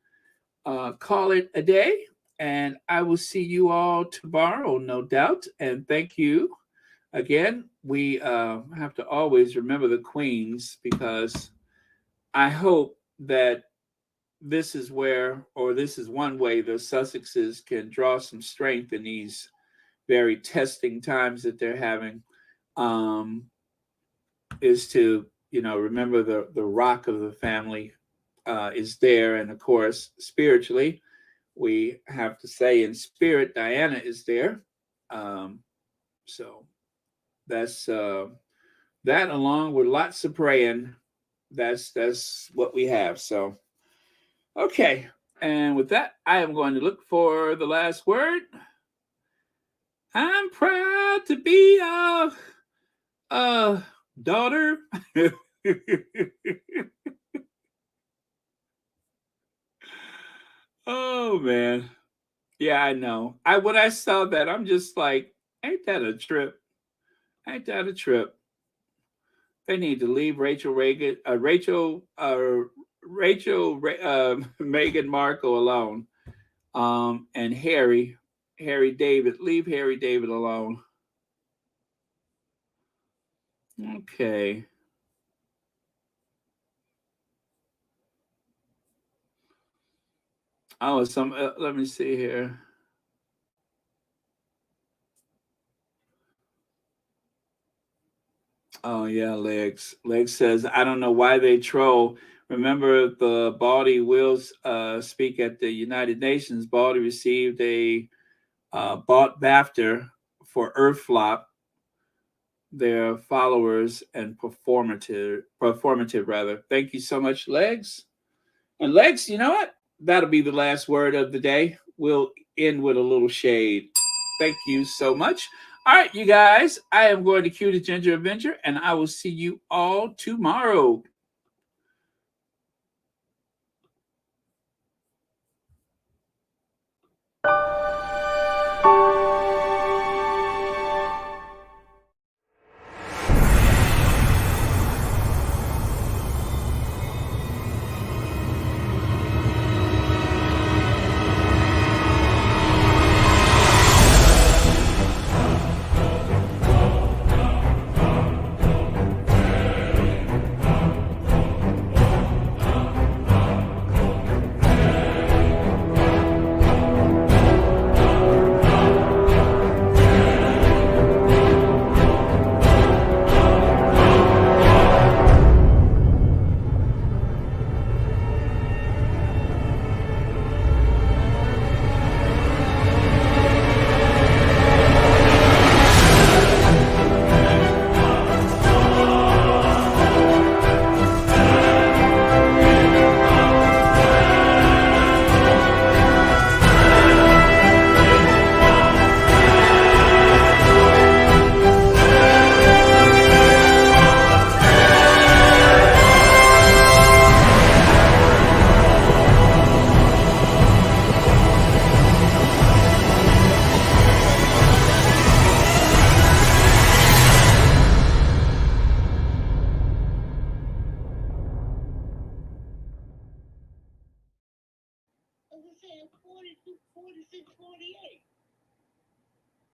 call it a day. And I will see you all tomorrow, no doubt. And thank you again. We have to always remember the queens because I hope that this is where, or this is one way the Sussexes can draw some strength in these very testing times that they're having, is to, remember the rock of the family is there. And of course, spiritually, we have to say in spirit, Diana is there. So that's that along with lots of praying. That's what we have. So okay. And with that, I am going to look for the last word. I'm proud to be a daughter. Oh man. Yeah, I know. When I saw that, I'm just like, ain't that a trip? Ain't that a trip? They need to leave Meghan Markle alone. And Harry David, leave Harry David alone. Okay. Oh, let me see here. Oh yeah, Legs. Legs says, I don't know why they troll. Remember the Baldy will speak at the United Nations. Baldy received a bought BAFTA for Earth Flop, their followers, and performative rather. Thank you so much, Legs. And Legs, you know what? That'll be the last word of the day. We'll end with a little shade. Thank you so much. All right, you guys, I am going to cue the Ginger Avenger, and I will see you all tomorrow.